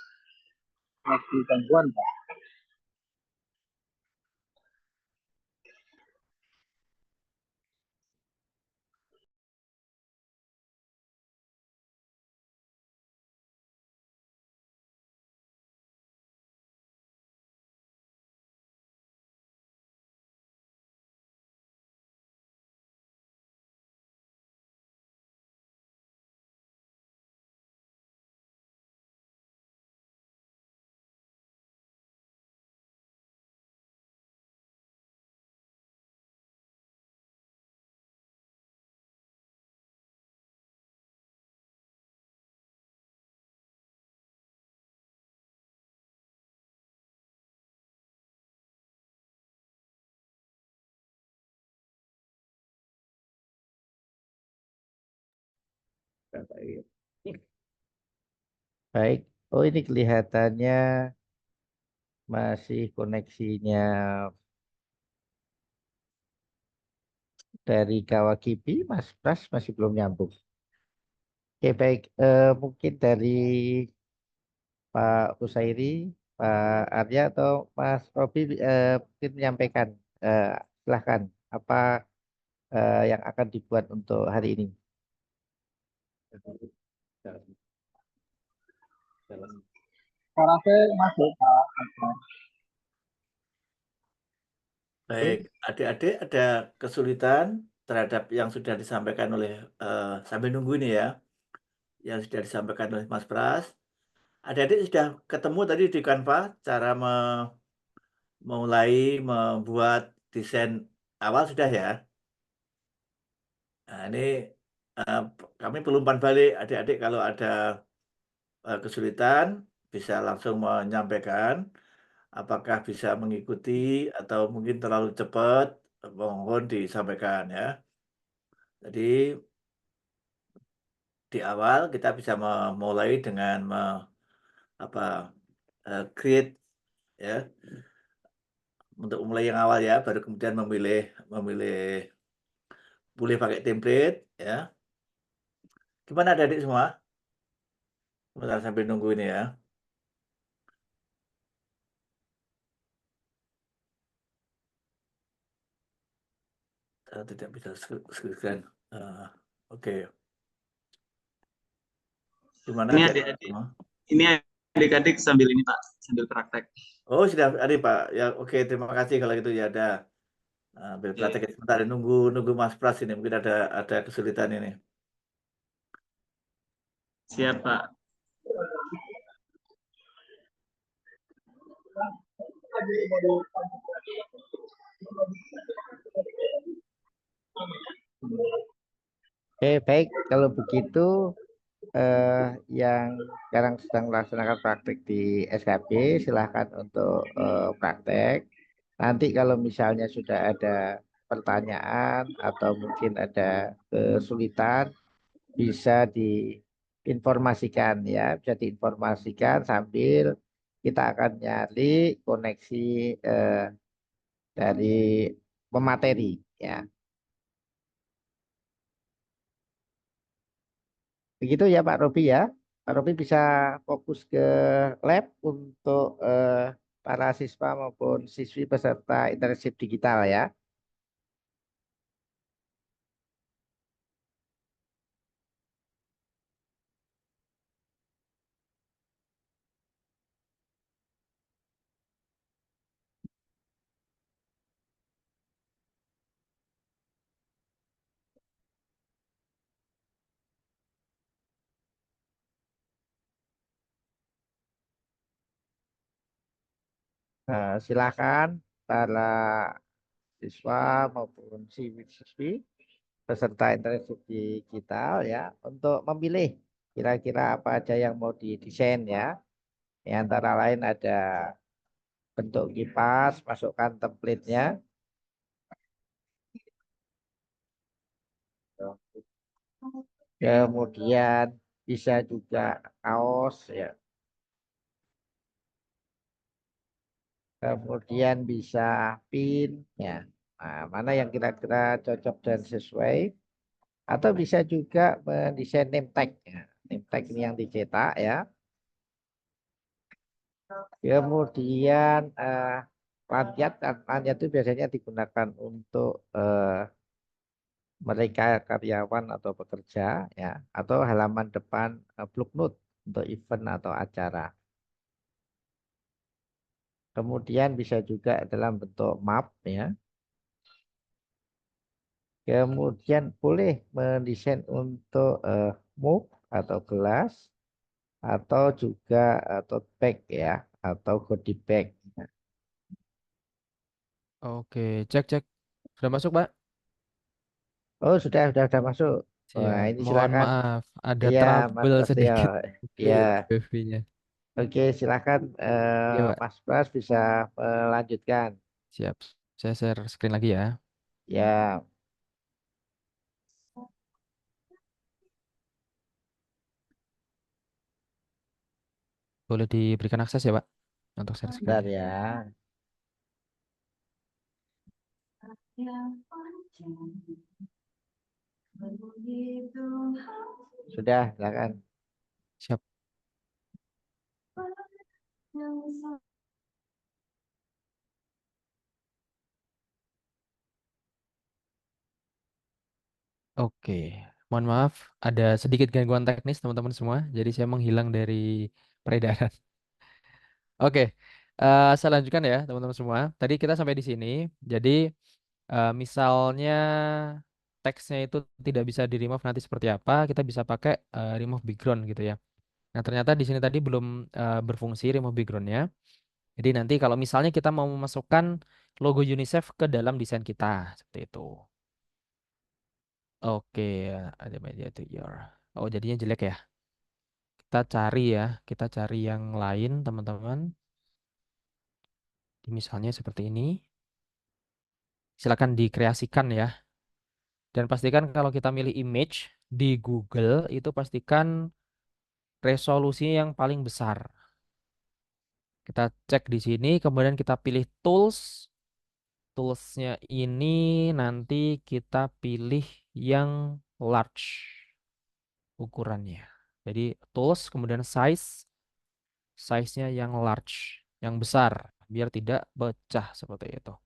lagi gangguan Pak. Baik. Oh, ini kelihatannya masih koneksinya dari Kawakibi, Mas Pras masih belum nyambung. Oke, baik. Mungkin dari Pak Usairi, Pak Arya atau Mas Robi mungkin menyampaikan. Eh, Silahkan. Apa yang akan dibuat untuk hari ini? Saya rasa masuk Pak. Baik, adik-adik ada kesulitan terhadap yang sudah disampaikan oleh sambil nunggu ini ya, yang sudah disampaikan oleh Mas Pras. Adik-adik sudah ketemu tadi di Canva cara memulai membuat desain awal sudah ya. Nah, ini kami perlu umpan balik adik-adik kalau ada kesulitan bisa langsung menyampaikan. Apakah bisa mengikuti atau mungkin terlalu cepat, mohon disampaikan ya. Jadi di awal kita bisa memulai dengan create ya untuk mulai yang awal ya, baru kemudian memilih boleh pakai template ya. Gimana adik-adik semua? Sebentar sambil nunggu ini ya. Tidak bisa screen. Oke. Gimana Ini adik-adik adik-adik, semua? ini adik-adik sambil ini Pak, sambil praktek. Oh sudah adik Pak. Ya oke, terima kasih kalau gitu ya ada. Ambil praktek sebentar nunggu Mas Pras ini mungkin ada kesulitan ini. Siap Pak. Oke, baik. Kalau begitu, yang sekarang sedang melaksanakan praktek di SKB, silahkan untuk praktek. Nanti kalau misalnya sudah ada pertanyaan atau mungkin ada kesulitan, bisa diinformasikan ya, bisa diinformasikan sambil kita akan nyari koneksi dari pemateri ya. Begitu ya Pak Robi ya. Pak Robi bisa fokus ke lab untuk para siswa maupun siswi peserta internship digital ya. Silakan para siswa maupun siswi peserta internship digital ya untuk memilih kira-kira apa aja yang mau didesain ya. Di antara lain ada bentuk kipas, masukkan template-nya. Kemudian bisa juga kaos ya. Kemudian bisa pin ya. Nah, mana yang kira-kira cocok dan sesuai. Atau bisa juga mendesain name tag ya. Name tag ini yang dicetak ya. Kemudian lanyard itu biasanya digunakan untuk mereka karyawan atau pekerja ya, atau halaman depan blog note untuk event atau acara. Kemudian bisa juga dalam bentuk map ya. Kemudian boleh mendesain untuk mug atau gelas atau juga tote bag ya atau goodie bag. Oke, cek cek. Sudah masuk, Pak? Oh sudah masuk. Wah Siap. ini Mohon silakan. maaf, ada Iya Mas trouble Prasetyo. sedikit Iya. wifi-nya. Oke silakan Iya, Pak. Mas Pras bisa melanjutkan. Siap. Saya share screen lagi ya. Ya. Boleh diberikan akses ya, Pak, untuk share Bentar screen-nya. ya. Sudah silakan. Siap. Oke. Mohon maaf, ada sedikit gangguan teknis teman-teman semua. Jadi saya menghilang dari peredaran. Oke. Saya lanjutkan ya, teman-teman semua. Tadi kita sampai di sini. Jadi misalnya teksnya itu tidak bisa di remove nanti seperti apa, kita bisa pakai remove background gitu ya. Nah, ternyata di sini tadi belum berfungsi remove backgroundnya. Jadi nanti kalau misalnya kita mau memasukkan logo UNICEF ke dalam desain kita seperti itu. Oke, ada media to your. Oh, jadinya jelek ya. Kita cari ya, kita cari yang lain, teman-teman. Misalnya seperti ini. Silakan dikreasikan ya. Dan pastikan kalau kita milih image di Google itu pastikan resolusinya yang paling besar. Kita cek di sini, kemudian kita pilih tools. Toolsnya ini nanti kita pilih yang large ukurannya. Jadi tools, kemudian size-nya yang large, yang besar, biar tidak pecah seperti itu.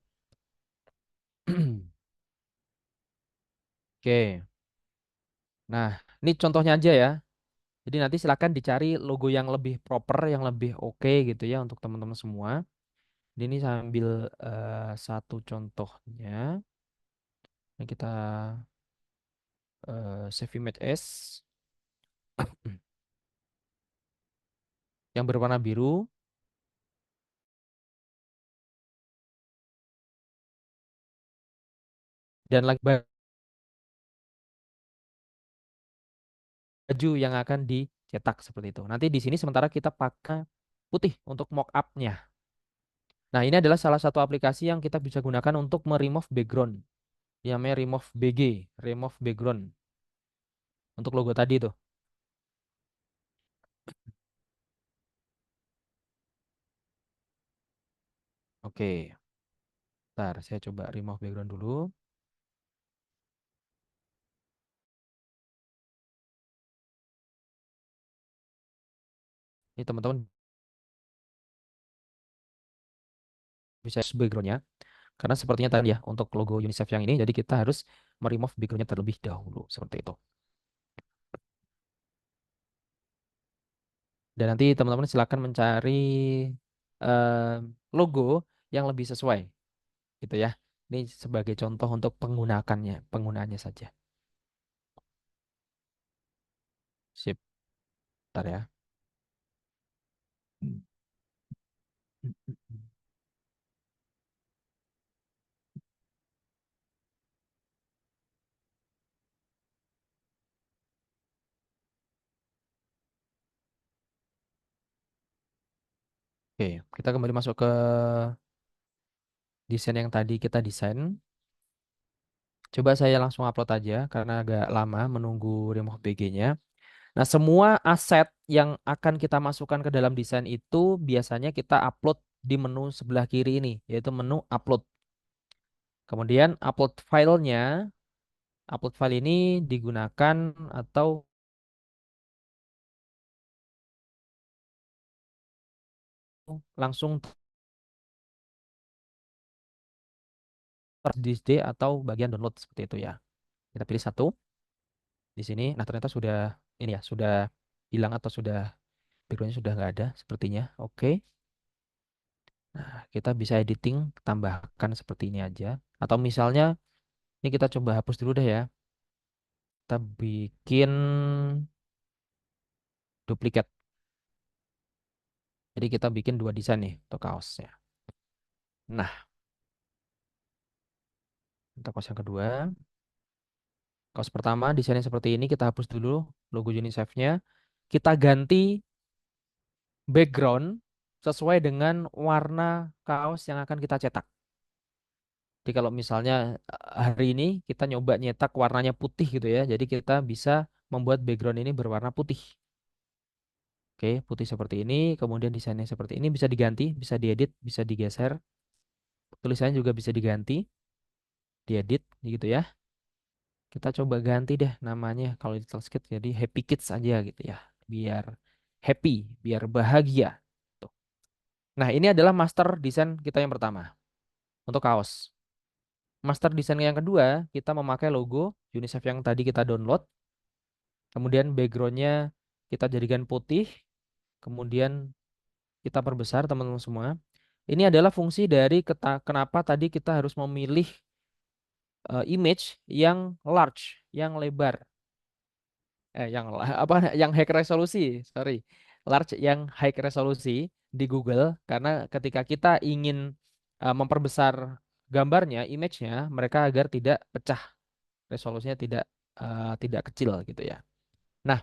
Oke. Nah, ini contohnya aja ya. Jadi nanti silakan dicari logo yang lebih proper, yang lebih oke gitu ya untuk teman-teman semua. Ini sambil satu contohnya. Ini kita save image as yang berwarna biru. Dan lagi baju yang akan dicetak seperti itu. Nanti di sini sementara kita pakai putih untuk mock-up-nya. Nah, ini adalah salah satu aplikasi yang kita bisa gunakan untuk meremove background. Yang namanya remove BG, remove background. Untuk logo tadi tuh. Oke, ntar saya coba remove background dulu. Ini teman-teman bisa backgroundnya. Karena sepertinya tadi ya, untuk logo UNICEF yang ini, jadi kita harus meremove backgroundnya terlebih dahulu. Seperti itu. Dan nanti teman-teman silakan mencari eh, logo yang lebih sesuai. Gitu ya. Ini sebagai contoh untuk penggunaannya saja. Sip. Ntar ya. Oke, kita kembali masuk ke desain yang tadi kita desain. Coba saya langsung upload aja karena agak lama menunggu remove BG-nya. Nah, semua aset yang akan kita masukkan ke dalam desain itu biasanya kita upload di menu sebelah kiri ini, yaitu menu upload. Kemudian upload file ini digunakan atau langsung di SD atau bagian download seperti itu ya. Kita pilih satu di sini. Nah, ternyata sudah ini ya, sudah hilang atau sudah backgroundnya sudah nggak ada sepertinya. Oke. Nah, kita bisa editing, tambahkan seperti ini aja. Atau misalnya, ini kita coba hapus dulu deh ya. Kita bikin duplikat. Jadi kita bikin dua desain nih untuk kaosnya. Nah, untuk kaos yang kedua. Kaos pertama desainnya seperti ini. Kita hapus dulu logo UNICEF-nya. Kita ganti background sesuai dengan warna kaos yang akan kita cetak. Jadi kalau misalnya hari ini kita nyoba nyetak warnanya putih gitu ya. Jadi kita bisa membuat background ini berwarna putih. Oke, putih seperti ini. Kemudian desainnya seperti ini. Bisa diganti, bisa diedit, bisa digeser. Tulisannya juga bisa diganti, diedit gitu ya. Kita coba ganti deh namanya kalau di Sketch jadi Happy Kids aja gitu ya. Biar happy, biar bahagia. Tuh. Nah, ini adalah master desain kita yang pertama untuk kaos. Master desain yang kedua, kita memakai logo UNICEF yang tadi kita download. Kemudian backgroundnya kita jadikan putih. Kemudian kita perbesar teman-teman semua. Ini adalah fungsi dari kenapa tadi kita harus memilih image yang large, yang lebar. Yang high resolusi, sorry. Large yang high resolusi di Google karena ketika kita ingin memperbesar gambarnya, image-nya, mereka agar tidak pecah, resolusinya tidak kecil gitu ya. Nah,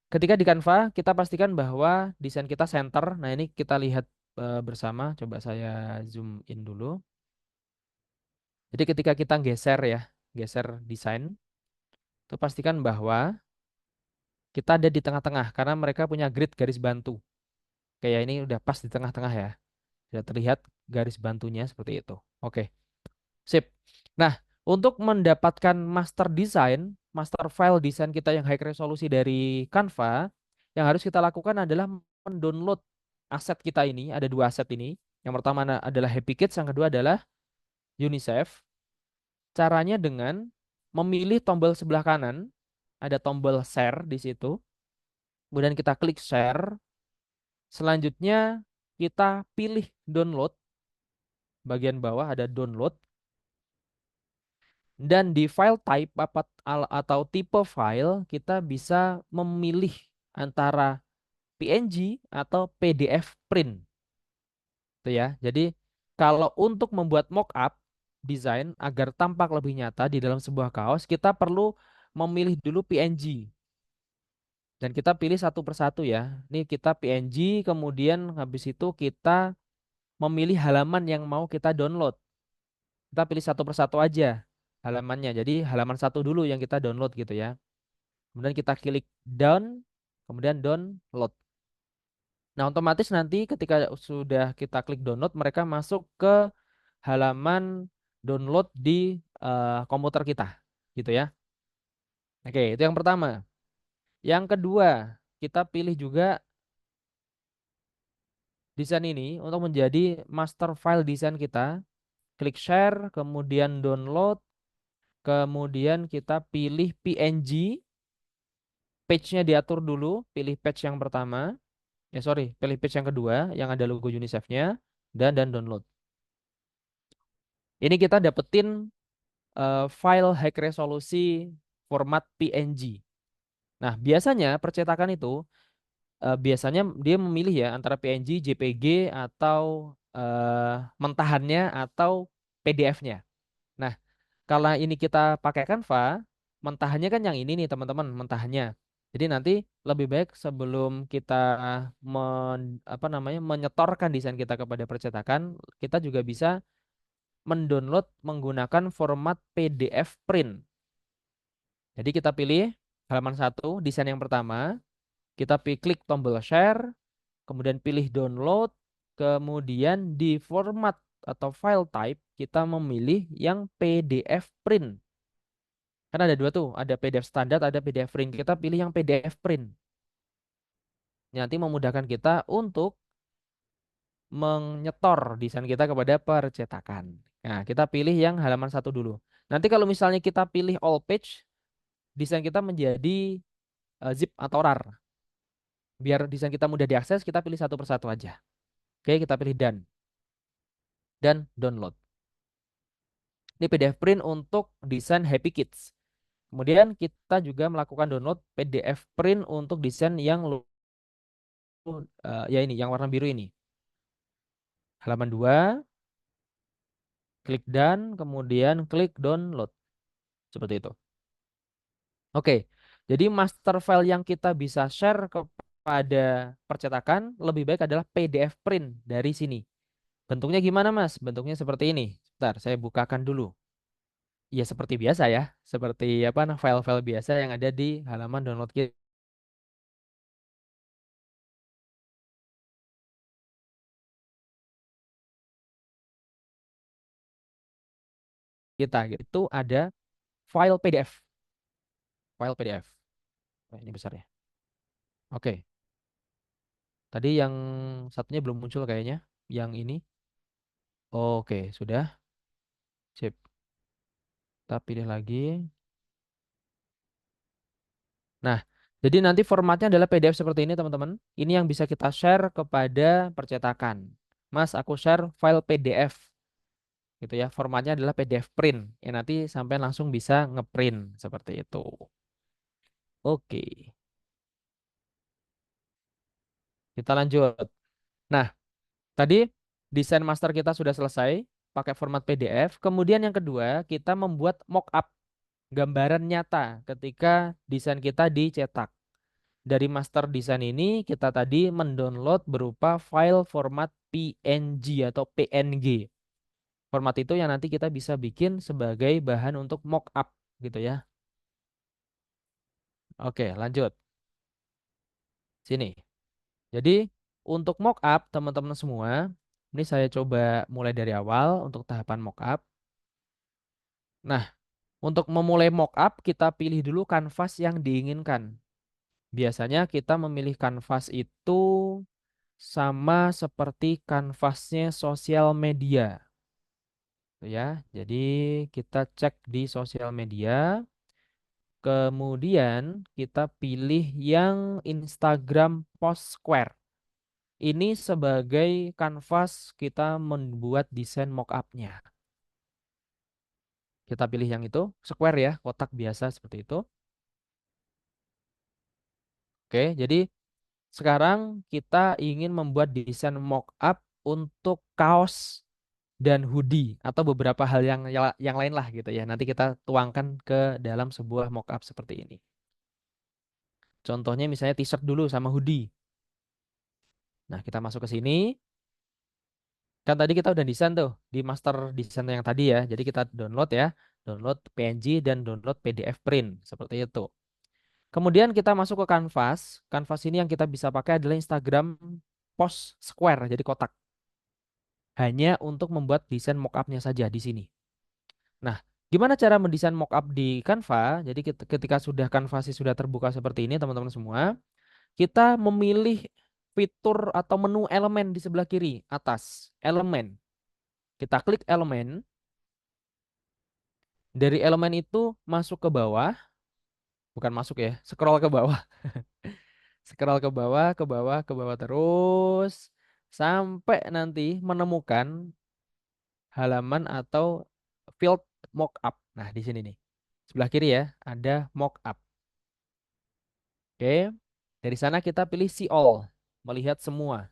ketika di Canva kita pastikan bahwa desain kita center. Nah, ini kita lihat bersama. Coba saya zoom in dulu. Jadi ketika kita geser desain, itu pastikan bahwa kita ada di tengah-tengah karena mereka punya grid garis bantu. Kayak ini udah pas di tengah-tengah ya. Sudah terlihat garis bantunya seperti itu. Oke. Sip. Nah, untuk mendapatkan master file desain kita yang high resolusi dari Canva, yang harus kita lakukan adalah mendownload aset kita ini. Ada dua aset ini. Yang pertama adalah Happy Kids, yang kedua adalah UNICEF. Caranya dengan memilih tombol sebelah kanan, ada tombol share di situ. Kemudian kita klik share. Selanjutnya kita pilih download. Bagian bawah ada download. Dan di file type atau tipe file kita bisa memilih antara PNG atau PDF print. Itu ya. Jadi kalau untuk membuat mockup desain agar tampak lebih nyata di dalam sebuah kaos, kita perlu memilih dulu PNG. Dan kita pilih satu persatu ya. Ini kita PNG, kemudian habis itu kita memilih halaman yang mau kita download. Kita pilih satu persatu aja halamannya. Jadi halaman satu dulu yang kita download gitu ya. Kemudian kita klik down, kemudian download. Nah, otomatis nanti ketika sudah kita klik download, mereka masuk ke halaman download di komputer kita, gitu ya. Oke, itu yang pertama. Yang kedua, kita pilih juga desain ini untuk menjadi master file desain kita. Klik share, kemudian download, kemudian kita pilih PNG. Page-nya diatur dulu, pilih page yang pertama. Pilih page yang kedua yang ada logo UNICEF-nya dan download. Ini kita dapetin file high resolusi format PNG. Nah, biasanya percetakan itu biasanya dia memilih ya antara PNG, JPG atau mentahannya atau PDF-nya. Nah, kalau ini kita pakai Canva, mentahannya kan yang ini nih teman-teman, mentahannya. Jadi nanti lebih baik sebelum kita menyetorkan desain kita kepada percetakan, kita juga bisa mendownload menggunakan format PDF print. Jadi kita pilih halaman 1, desain yang pertama, kita klik tombol share, kemudian pilih download, kemudian di format atau file type kita memilih yang PDF print. Kan ada dua tuh, ada PDF standar, ada PDF print. Kita pilih yang PDF print. Nanti memudahkan kita untuk menyetor desain kita kepada percetakan. Nah, kita pilih yang halaman 1 dulu. Nanti kalau misalnya kita pilih all page, desain kita menjadi zip atau RAR. Biar desain kita mudah diakses, kita pilih satu persatu aja. Oke, kita pilih done. Dan download. Ini PDF print untuk desain Happy Kids. Kemudian kita juga melakukan download PDF print untuk desain yang yang warna biru ini. Halaman 2, klik done, kemudian klik download. Seperti itu. Oke, jadi master file yang kita bisa share kepada percetakan lebih baik adalah PDF print dari sini. Bentuknya gimana Mas? Bentuknya seperti ini. Bentar, saya bukakan dulu. Ya seperti biasa ya, seperti file-file biasa yang ada di halaman download kita. Itu ada file PDF. File PDF. Nah, ini besar ya. Oke. Tadi yang satunya belum muncul kayaknya. Yang ini. Oke, sudah. Sip. Kita pilih lagi. Nah, jadi nanti formatnya adalah PDF seperti ini teman-teman. Ini yang bisa kita share kepada percetakan. Mas, aku share file PDF. Gitu ya. Formatnya adalah PDF print. Ya nanti sampai langsung bisa ngeprint seperti itu. Oke. Kita lanjut. Nah, tadi desain master kita sudah selesai pakai format PDF. Kemudian yang kedua, kita membuat mockup gambaran nyata ketika desain kita dicetak. Dari master desain ini kita tadi mendownload berupa file format PNG atau PNG. Format itu yang nanti kita bisa bikin sebagai bahan untuk mockup gitu ya. Oke, lanjut. Sini. Jadi untuk mockup teman-teman semua, ini saya coba mulai dari awal untuk tahapan mockup. Nah, untuk memulai mockup kita pilih dulu kanvas yang diinginkan. Biasanya kita memilih kanvas itu sama seperti kanvasnya sosial media. Ya, jadi kita cek di sosial media. Kemudian kita pilih yang Instagram Post Square. Ini sebagai kanvas kita membuat desain mock-up-nya. Kita pilih yang itu, square ya, kotak biasa seperti itu. Oke, jadi sekarang kita ingin membuat desain mock-up untuk kaos dan hoodie atau beberapa hal yang lain lah gitu ya. Nanti kita tuangkan ke dalam sebuah mock-up seperti ini. Contohnya misalnya t-shirt dulu sama hoodie. Nah, kita masuk ke sini. Kan tadi kita udah desain tuh di master desain yang tadi ya. Jadi kita download ya. Download PNG dan download PDF print. Seperti itu. Kemudian kita masuk ke kanvas. Kanvas ini yang kita bisa pakai adalah Instagram post square, jadi kotak. Hanya untuk membuat desain mockupnya saja di sini. Nah, gimana cara mendesain mockup di Canva? Jadi ketika sudah kanvasnya sudah terbuka seperti ini, teman-teman semua, kita memilih fitur atau menu elemen di sebelah kiri atas, elemen. Kita klik elemen. Dari elemen itu masuk ke bawah, bukan masuk ya, scroll ke bawah. Scroll ke bawah, ke bawah, ke bawah terus sampai nanti menemukan halaman atau field mockup. Nah, di sini nih. Sebelah kiri ya, ada mockup. Oke. Dari sana kita pilih see all, melihat semua.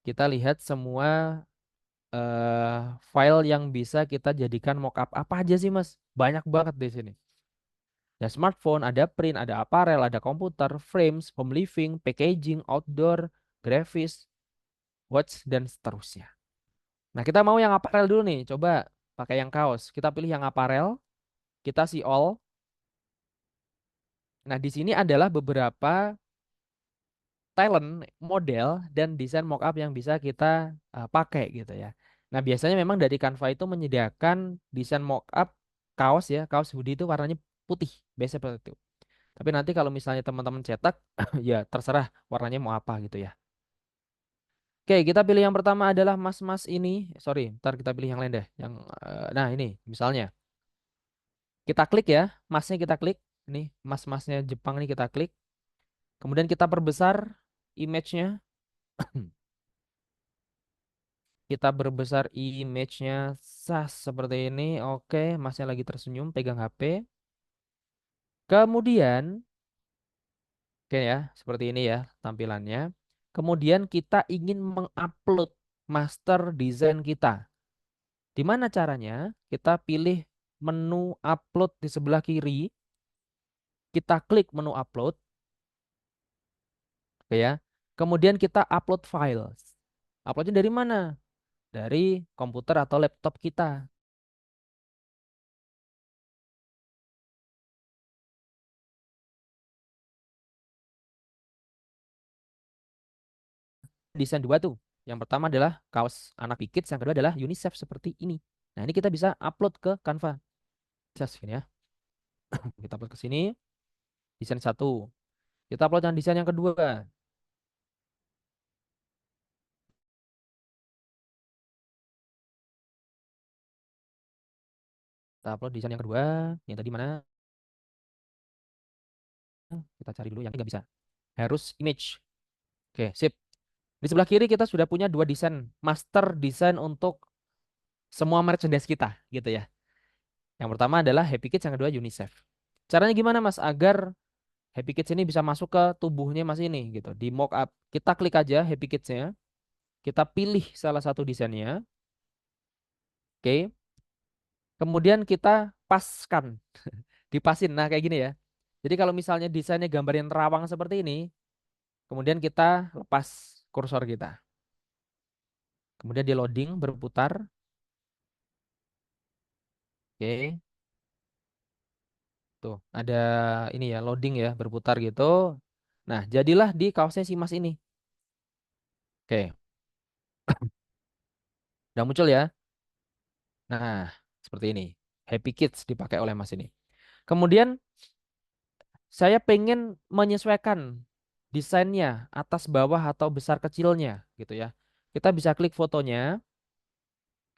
Kita lihat semua file yang bisa kita jadikan mockup. Apa aja sih, Mas? Banyak banget di sini. Ada smartphone, ada print, ada apparel, ada komputer, frames, home living, packaging, outdoor, grafis, watch, dan seterusnya. Nah, kita mau yang apparel dulu nih. Coba pakai yang kaos. Kita pilih yang apparel. Kita see all. Nah, di sini adalah beberapa talent, model, dan desain mockup yang bisa kita pakai gitu ya. Nah, biasanya memang dari Canva itu menyediakan desain mockup kaos ya, kaos hoodie itu warnanya putih, biasanya seperti itu. Tapi nanti kalau misalnya teman-teman cetak, ya terserah warnanya mau apa gitu ya. Oke, kita pilih yang pertama adalah mas-mas ini. Sorry, ntar kita pilih yang lain deh. Yang, nah ini misalnya. Kita klik ya, masnya kita klik. Ini mas-masnya Jepang ini kita klik. Kemudian kita perbesar image-nya. Kita berbesar image-nya seperti ini. Oke, masnya lagi tersenyum, pegang HP. Kemudian, oke ya, seperti ini ya tampilannya. Kemudian kita ingin mengupload master design kita. Di mana caranya? Kita pilih menu upload di sebelah kiri. Kita klik menu upload. Oke ya. Kemudian kita upload files. Uploadnya dari mana? Dari komputer atau laptop kita. Desain dua tuh. Yang pertama adalah kaos anak pikit, yang kedua adalah UNICEF seperti ini. Nah, ini kita bisa upload ke Canva. Just gini ya. Kita upload ke sini. Desain satu. Kita upload yang desain yang kedua. Kita upload desain yang kedua. Yang tadi mana? Kita cari dulu yang nggak bisa. Harus image. Oke, sip. Di sebelah kiri kita sudah punya dua desain. Master desain untuk semua merchandise kita gitu ya. Yang pertama adalah Happy Kids, yang kedua UNICEF. Caranya gimana Mas agar Happy Kids ini bisa masuk ke tubuhnya Mas ini gitu. Di mockup kita klik aja Happy Kids-nya. Kita pilih salah satu desainnya. Oke. Kemudian kita paskan. Dipasin. Nah, kayak gini ya. Jadi kalau misalnya desainnya gambarin terawang seperti ini, kemudian kita lepas kursor kita. Kemudian di loading berputar. Oke. Tuh, ada ini ya, loading ya, berputar gitu. Nah, jadilah di kaosnya si Mas ini. Oke, udah muncul ya. Nah, seperti ini. Happy Kids dipakai oleh Mas ini. Kemudian saya pengen menyesuaikan desainnya atas bawah atau besar kecilnya gitu ya. Kita bisa klik fotonya.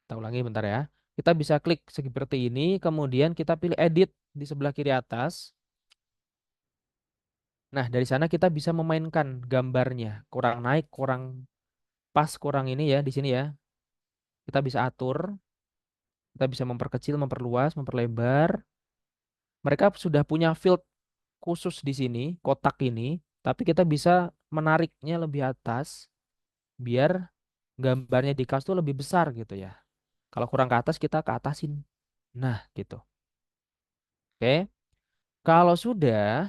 Kita ulangi bentar ya. Kita bisa klik seperti ini, kemudian kita pilih edit di sebelah kiri atas. Nah, dari sana kita bisa memainkan gambarnya. Kurang naik, kurang pas, kurang ini ya di sini ya. Kita bisa atur, kita bisa memperkecil, memperluas, memperlebar. Mereka sudah punya field khusus di sini, kotak ini, tapi kita bisa menariknya lebih atas biar gambarnya di kaos itu lebih besar gitu ya. Kalau kurang ke atas kita ke atasin. Nah, gitu. Oke. Kalau sudah,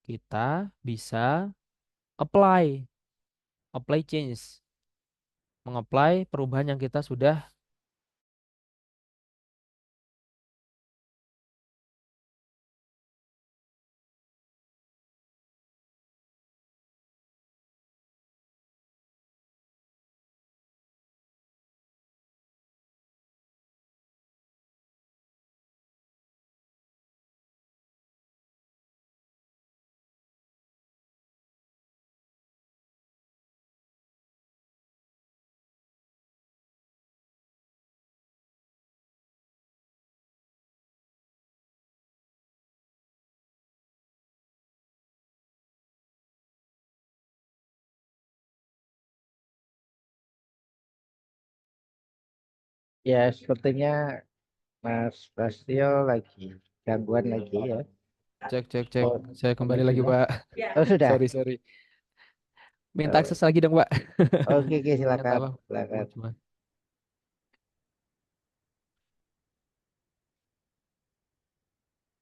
kita bisa apply, apply change, mengapply perubahan yang kita sudah Ya, sepertinya Mas Bastio lagi gangguan lagi ya. Cek, cek, cek. Oh, Saya kembali lagi, koneksinya. Pak. Oh, sudah. Sorry, sorry. Minta Oh, akses lagi dong, Pak. oke, oke, Ternyata silakan. apa? Silakan. Cuma.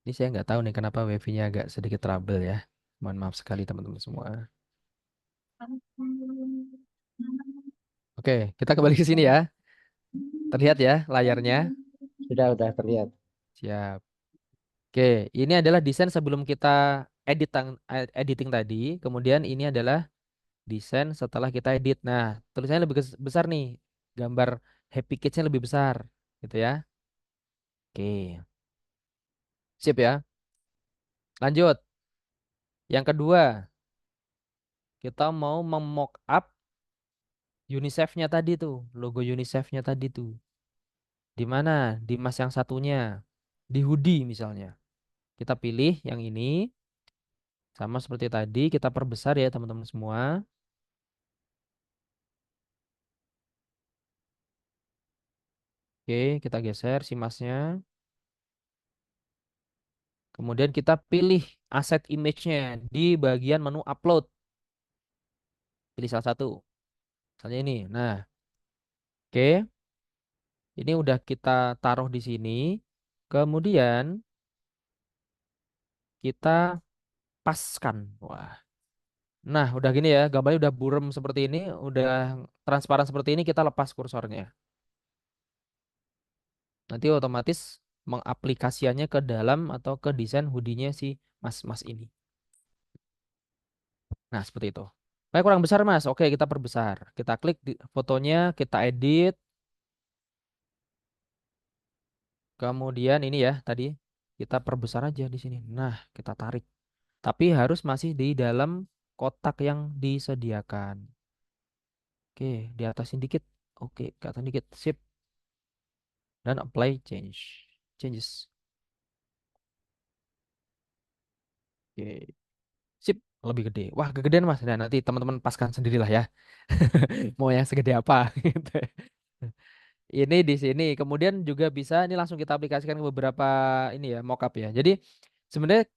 Ini saya nggak tahu nih kenapa wifi-nya agak sedikit trouble ya. Mohon maaf sekali teman-teman semua. Oke, kita kembali ke sini ya. Terlihat ya layarnya. Sudah terlihat. Siap. Oke, ini adalah desain sebelum kita editing tadi. Kemudian ini adalah desain setelah kita edit. Nah, tulisannya lebih besar nih. Gambar Happy Kids-nya lebih besar. Gitu ya. Oke, sip ya. Lanjut. Yang kedua, kita mau memock up UNICEF-nya tadi tuh. Logo UNICEF-nya tadi tuh. Di mana? Di mas yang satunya. Di hoodie misalnya. Kita pilih yang ini. Sama seperti tadi, kita perbesar ya teman-teman semua. Oke, kita geser si masnya. Kemudian kita pilih aset image-nya di bagian menu upload. Pilih salah satu. Misalnya ini. Nah, oke. Ini udah kita taruh di sini. Kemudian kita paskan. Wah. Nah, udah gini ya. Gambarnya udah burem seperti ini. Udah transparan seperti ini. Kita lepas kursornya. Nanti otomatis mengaplikasiannya ke dalam atau ke desain hoodie-nya si mas-mas ini. Nah, seperti itu. Kayak kurang besar, Mas. Oke, kita perbesar. Kita klik di fotonya, kita edit. Kemudian ini ya, tadi kita perbesar aja di sini. Nah, kita tarik. Tapi harus masih di dalam kotak yang disediakan. Oke, di atasin dikit. Oke, ke atas dikit. Sip. Dan apply changes. Oke. Sip, lebih gede. Wah, kegedean Mas. Nah, nanti teman-teman paskan sendirilah ya. Mau yang segede apa gitu. Ini di sini. Kemudian juga bisa ini langsung kita aplikasikan ke beberapa ini ya, mockup ya. Jadi sebenarnya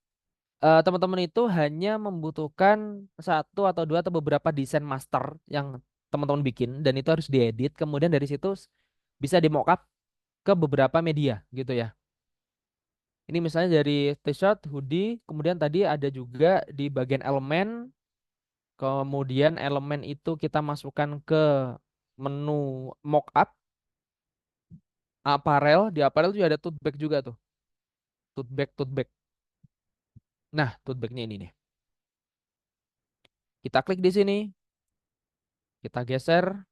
teman-teman itu hanya membutuhkan satu atau dua atau beberapa desain master yang teman-teman bikin dan itu harus diedit. Kemudian dari situ bisa di mockup ke beberapa media gitu ya. Ini misalnya dari t-shirt, hoodie, kemudian tadi ada juga di bagian elemen. Kemudian elemen itu kita masukkan ke menu mockup, apparel. Di apparel juga ada tote bag juga tuh. Tote bag. Nah, tote bagnya ini nih. Kita klik di sini. Kita geser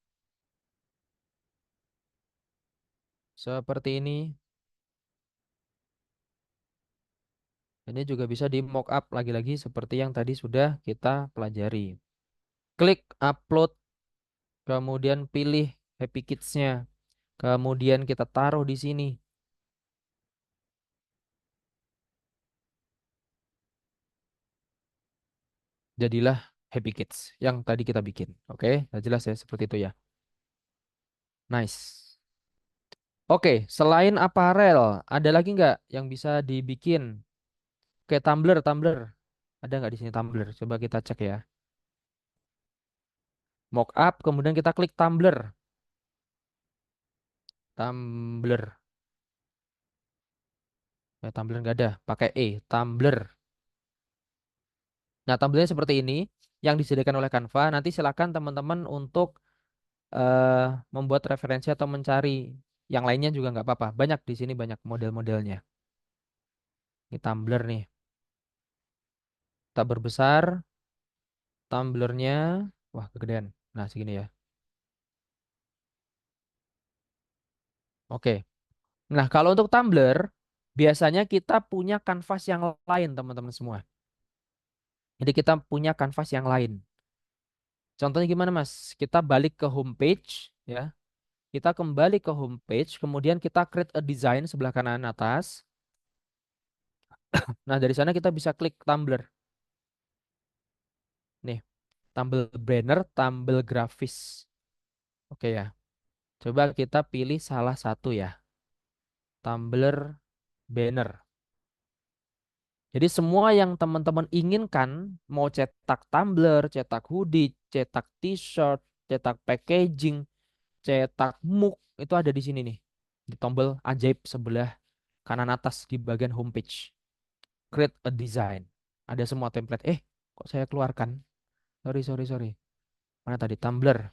seperti ini. Ini juga bisa di mockup lagi-lagi seperti yang tadi sudah kita pelajari. Klik upload, kemudian pilih Happy Kids-nya. Kemudian kita taruh di sini. Jadilah Happy Kids yang tadi kita bikin. Oke, nah jelas ya seperti itu ya. Nice. Oke, selain aparel, ada lagi nggak yang bisa dibikin? Kayak tumbler. Ada nggak di sini tumbler? Coba kita cek ya. Mockup, kemudian kita klik tumbler. Tumbler. Tumbler nggak ada. Pakai tumbler. Nah, tumblernya seperti ini yang disediakan oleh Canva. Nanti silakan teman-teman untuk eh, membuat referensi atau mencari yang lainnya juga nggak apa-apa. Banyak di sini banyak model-modelnya. Ini tumbler nih. Kita berbesar tumblernya. Wah, kegedean. Nah, segini ya. Oke. Nah, kalau untuk tumbler, biasanya kita punya kanvas yang lain, teman-teman semua. Jadi kita punya kanvas yang lain. Contohnya gimana, Mas? Kita balik ke homepage, ya. Kita kembali ke homepage, kemudian kita create a design sebelah kanan atas. Nah, dari sana kita bisa klik tumbler. Nih, tumble banner, tumble grafis. Oke ya. Coba kita pilih salah satu ya. Tumbler banner. Jadi semua yang teman-teman inginkan, mau cetak tumbler, cetak hoodie, cetak t-shirt, cetak packaging, cetak mug, itu ada di sini nih. Di tombol ajaib sebelah kanan atas di bagian homepage. Create a design. Ada semua template. Kok saya keluarkan? Sorry, sorry, sorry. Mana tadi? Tumbler.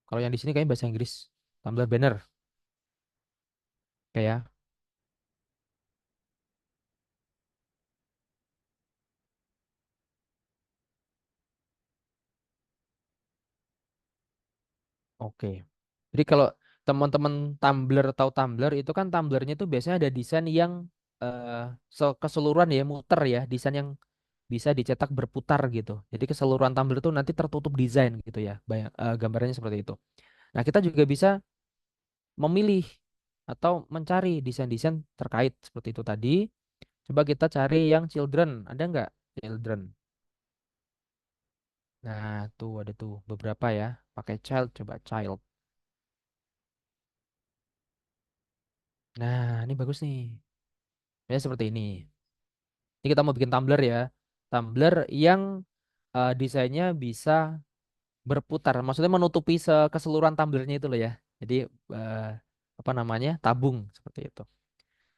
Kalau yang di sini kayaknya bahasa Inggris. Tumbler banner. Kayak. Oke. Jadi kalau teman-teman Tumblr tahu Tumblr itu kan Tumblrnya itu biasanya ada desain yang eh, keseluruhan ya muter ya, desain yang bisa dicetak berputar gitu. Jadi keseluruhan Tumblr itu nanti tertutup desain gitu ya. Gambarnya seperti itu. Nah, kita juga bisa memilih atau mencari desain-desain terkait seperti itu tadi. Coba kita cari yang children. Ada nggak children? Nah, tuh ada tuh beberapa ya. Pakai child, coba child. Nah, ini bagus nih. Ya seperti ini. Ini kita mau bikin tumbler ya. Tumbler yang desainnya bisa berputar. Maksudnya menutupi keseluruhan tumblernya itu loh ya. Jadi eh, apa namanya? Tabung seperti itu.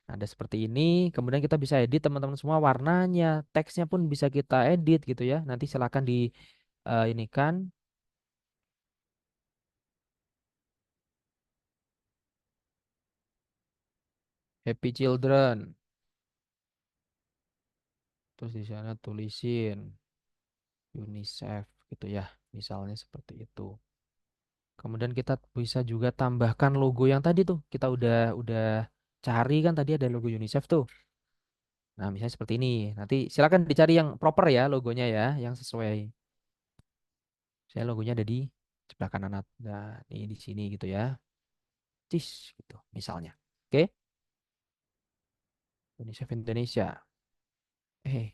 Nah, ada seperti ini. Kemudian kita bisa edit teman-teman semua warnanya, teksnya pun bisa kita edit gitu ya. Nanti silakan di ini kan Happy Children. Terus di sana tulisin UNICEF gitu ya. Misalnya seperti itu. Kemudian kita bisa juga tambahkan logo yang tadi tuh. Kita udah cari kan tadi ada logo UNICEF tuh. Nah, misalnya seperti ini. Nanti silakan dicari yang proper ya logonya ya, yang sesuai. Saya logonya ada di sebelah kanan. Nah, ini di sini gitu ya. Cis gitu misalnya. Oke, UNICEF Indonesia. Eh,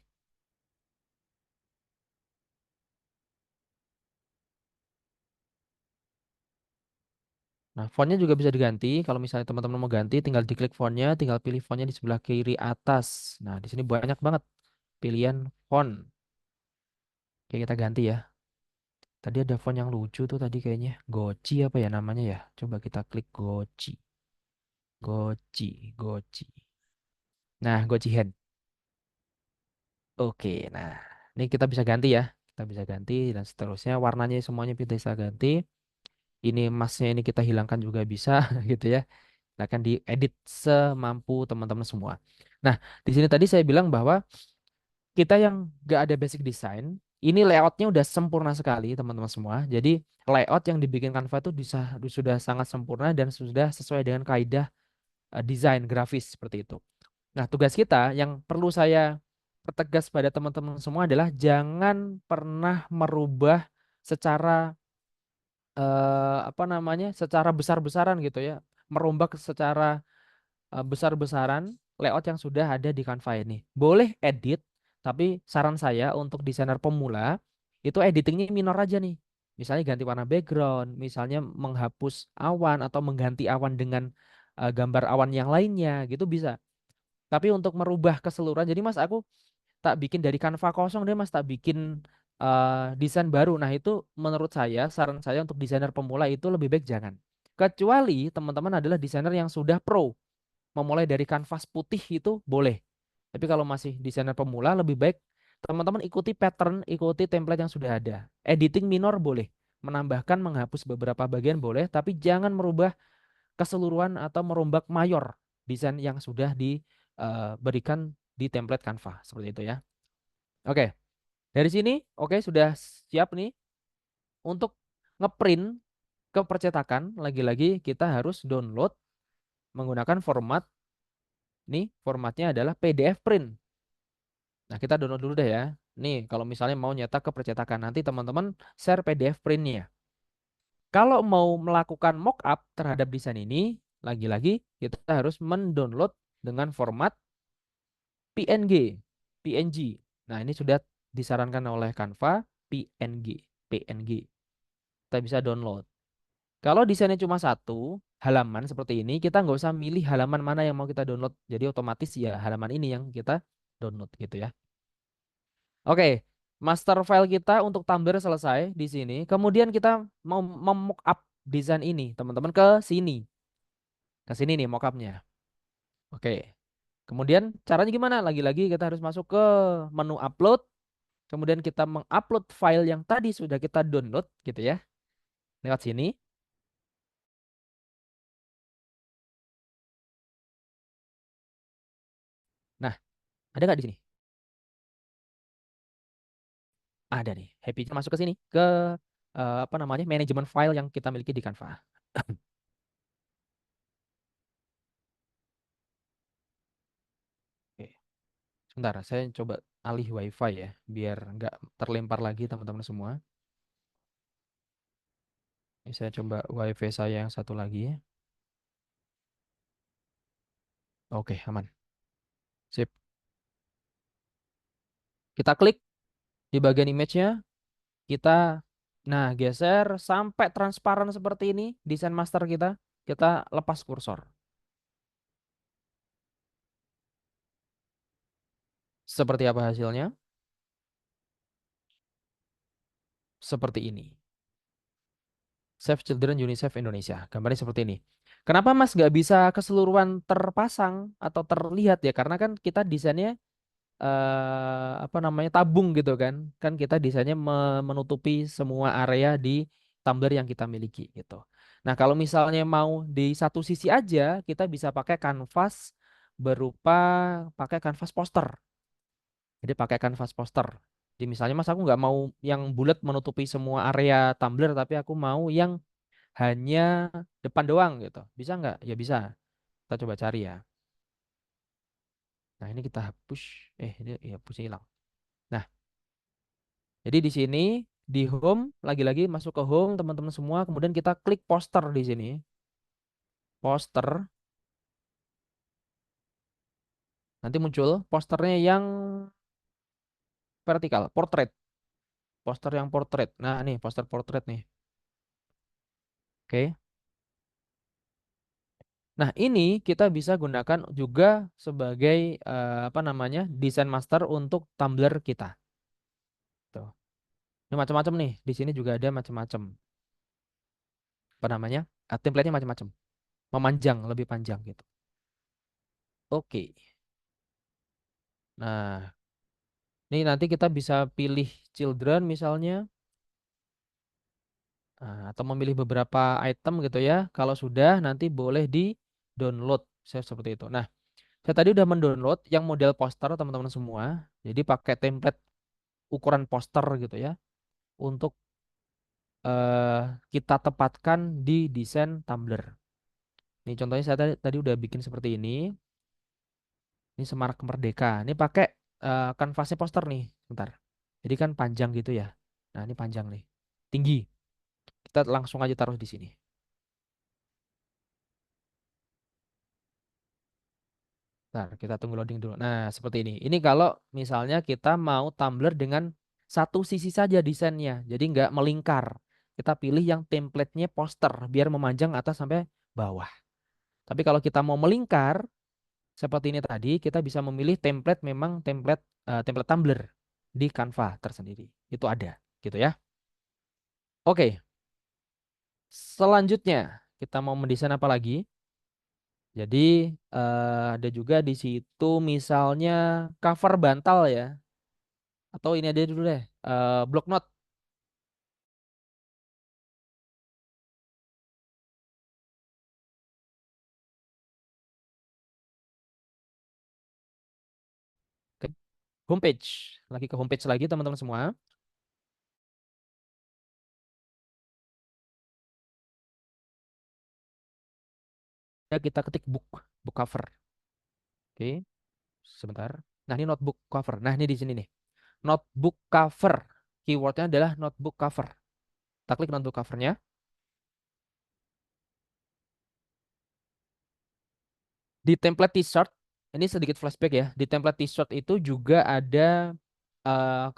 Nah, fontnya juga bisa diganti. Kalau misalnya teman-teman mau ganti, tinggal diklik fontnya, tinggal pilih fontnya di sebelah kiri atas. Nah, di sini banyak banget pilihan font. Oke, kita ganti ya. Tadi ada font yang lucu tuh tadi kayaknya. Goci apa ya namanya ya? Coba kita klik Goci. Goci, Goci. Nah, Goci Hand. Oke, nah ini kita bisa ganti ya. Kita bisa ganti dan seterusnya. Warnanya semuanya kita bisa ganti. Ini emasnya ini kita hilangkan juga bisa gitu ya. Akan diedit semampu teman-teman semua. Nah, di sini tadi saya bilang bahwa kita yang gak ada basic design, ini layoutnya udah sempurna sekali teman-teman semua. Jadi layout yang dibikin Canva itu sudah sangat sempurna dan sudah sesuai dengan kaidah desain grafis seperti itu. Nah, tugas kita yang perlu saya pertegas pada teman-teman semua adalah jangan pernah merubah secara apa namanya? Secara besar-besaran gitu ya. Merombak secara besar-besaran layout yang sudah ada di Canva ini. Boleh edit, tapi saran saya untuk desainer pemula itu editingnya minor aja nih. Misalnya ganti warna background, misalnya menghapus awan atau mengganti awan dengan gambar awan yang lainnya gitu bisa. Tapi untuk merubah keseluruhan, jadi Mas aku tak bikin dari Canva kosong deh Mas, tak bikin desain baru. Nah itu menurut saya, saran saya untuk desainer pemula itu lebih baik jangan. Kecuali teman-teman adalah desainer yang sudah pro, memulai dari kanvas putih itu boleh. Tapi kalau masih desainer pemula lebih baik teman-teman ikuti pattern, ikuti template yang sudah ada. Editing minor boleh, menambahkan, menghapus beberapa bagian boleh, tapi jangan merubah keseluruhan atau merombak mayor desain yang sudah diberikan di template Canva seperti itu ya. Oke, dari sini oke sudah siap nih untuk ngeprint ke percetakan. Lagi-lagi kita harus download menggunakan format. Nih formatnya adalah PDF print. Nah kita download dulu deh ya. Nih kalau misalnya mau nyetak ke percetakan nanti teman-teman share PDF printnya. Kalau mau melakukan mockup terhadap desain ini, lagi-lagi kita harus mendownload dengan format PNG. PNG. Nah ini sudah disarankan oleh Canva PNG. PNG. kita bisa download. Kalau desainnya cuma satu halaman seperti ini, kita nggak usah milih halaman mana yang mau kita download. Jadi otomatis ya halaman ini yang kita download gitu ya. Oke, master file kita untuk Tumblr selesai di sini. Kemudian kita mau memock-up desain ini, teman-teman ke sini. Ke sini nih mock-up-nya. Oke. Kemudian caranya gimana? Lagi-lagi kita harus masuk ke menu upload. Kemudian kita mengupload file yang tadi sudah kita download gitu ya. Lewat sini. Nah, ada nggak di sini? Ada nih. Happy masuk ke sini ke apa namanya? Manajemen file yang kita miliki di Canva. Oke. Sebentar, saya coba alih WiFi ya, biar nggak terlempar lagi teman-teman semua. Ini saya coba WiFi saya yang satu lagi ya. Oke, aman. Sip. Kita klik di bagian image-nya. Kita, nah, geser sampai transparan seperti ini, desain master kita. Kita lepas kursor. Seperti apa hasilnya? Seperti ini. Save Children UNICEF Indonesia. Gambarnya seperti ini. Kenapa Mas nggak bisa keseluruhan terpasang atau terlihat ya? Karena kan kita desainnya apa namanya tabung gitu kan. Kan kita desainnya menutupi semua area di Tumblr yang kita miliki gitu. Nah, kalau misalnya mau di satu sisi aja, kita bisa pakai kanvas berupa pakai kanvas poster. Jadi pakai kanvas poster. Jadi misalnya Mas aku nggak mau yang bulat menutupi semua area Tumblr, tapi aku mau yang hanya depan doang gitu. Bisa nggak? Ya bisa. Kita coba cari ya. Nah, ini kita hapus. Ini ya hapusnya hilang. Nah, jadi di sini di home lagi-lagi masuk ke home teman-teman semua, kemudian kita klik poster di sini. Poster. Nanti muncul posternya yang vertikal, portrait. Poster yang portrait. Nah, nih poster portrait nih. Oke. Nah, ini kita bisa gunakan juga sebagai apa namanya? Desain master untuk Tumblr kita. Tuh. Ini macam-macam nih. Di sini juga ada macam-macam. Apa namanya? Template-nya macam-macam. Memanjang, lebih panjang gitu. Oke. Nah, ini nanti kita bisa pilih children misalnya. Atau memilih beberapa item gitu ya. Kalau sudah nanti boleh di download. Saya seperti itu. Nah, saya tadi udah mendownload yang model poster teman-teman semua. Jadi pakai template ukuran poster gitu ya. Untuk kita tepatkan di desain Tumblr. Ini contohnya saya tadi udah bikin seperti ini. Ini Semarak Merdeka. Ini pakai kanvasnya poster nih. Bentar. Jadi kan panjang gitu ya. Nah, ini panjang nih. Tinggi. Kita langsung aja taruh di sini. Nah, kita tunggu loading dulu. Nah, seperti ini. Ini kalau misalnya kita mau Tumblr dengan satu sisi saja desainnya. Jadi nggak melingkar. Kita pilih yang template-nya poster biar memanjang atas sampai bawah. Tapi kalau kita mau melingkar seperti ini tadi, kita bisa memilih template memang template Tumblr di Canva tersendiri. Itu ada, gitu ya. Oke. Selanjutnya, kita mau mendesain apa lagi? Jadi ada juga di situ misalnya cover bantal ya. Atau ini aja dulu deh, block note. Ke homepage. Lagi ke homepage lagi teman-teman semua. Ya, kita ketik book cover. Oke, sebentar. Nah, ini notebook cover. Nah, ini di sini nih. Notebook cover. Keywordnya adalah notebook cover. Kita klik notebook covernya. Di template t-shirt, ini sedikit flashback ya. Di template t-shirt itu juga ada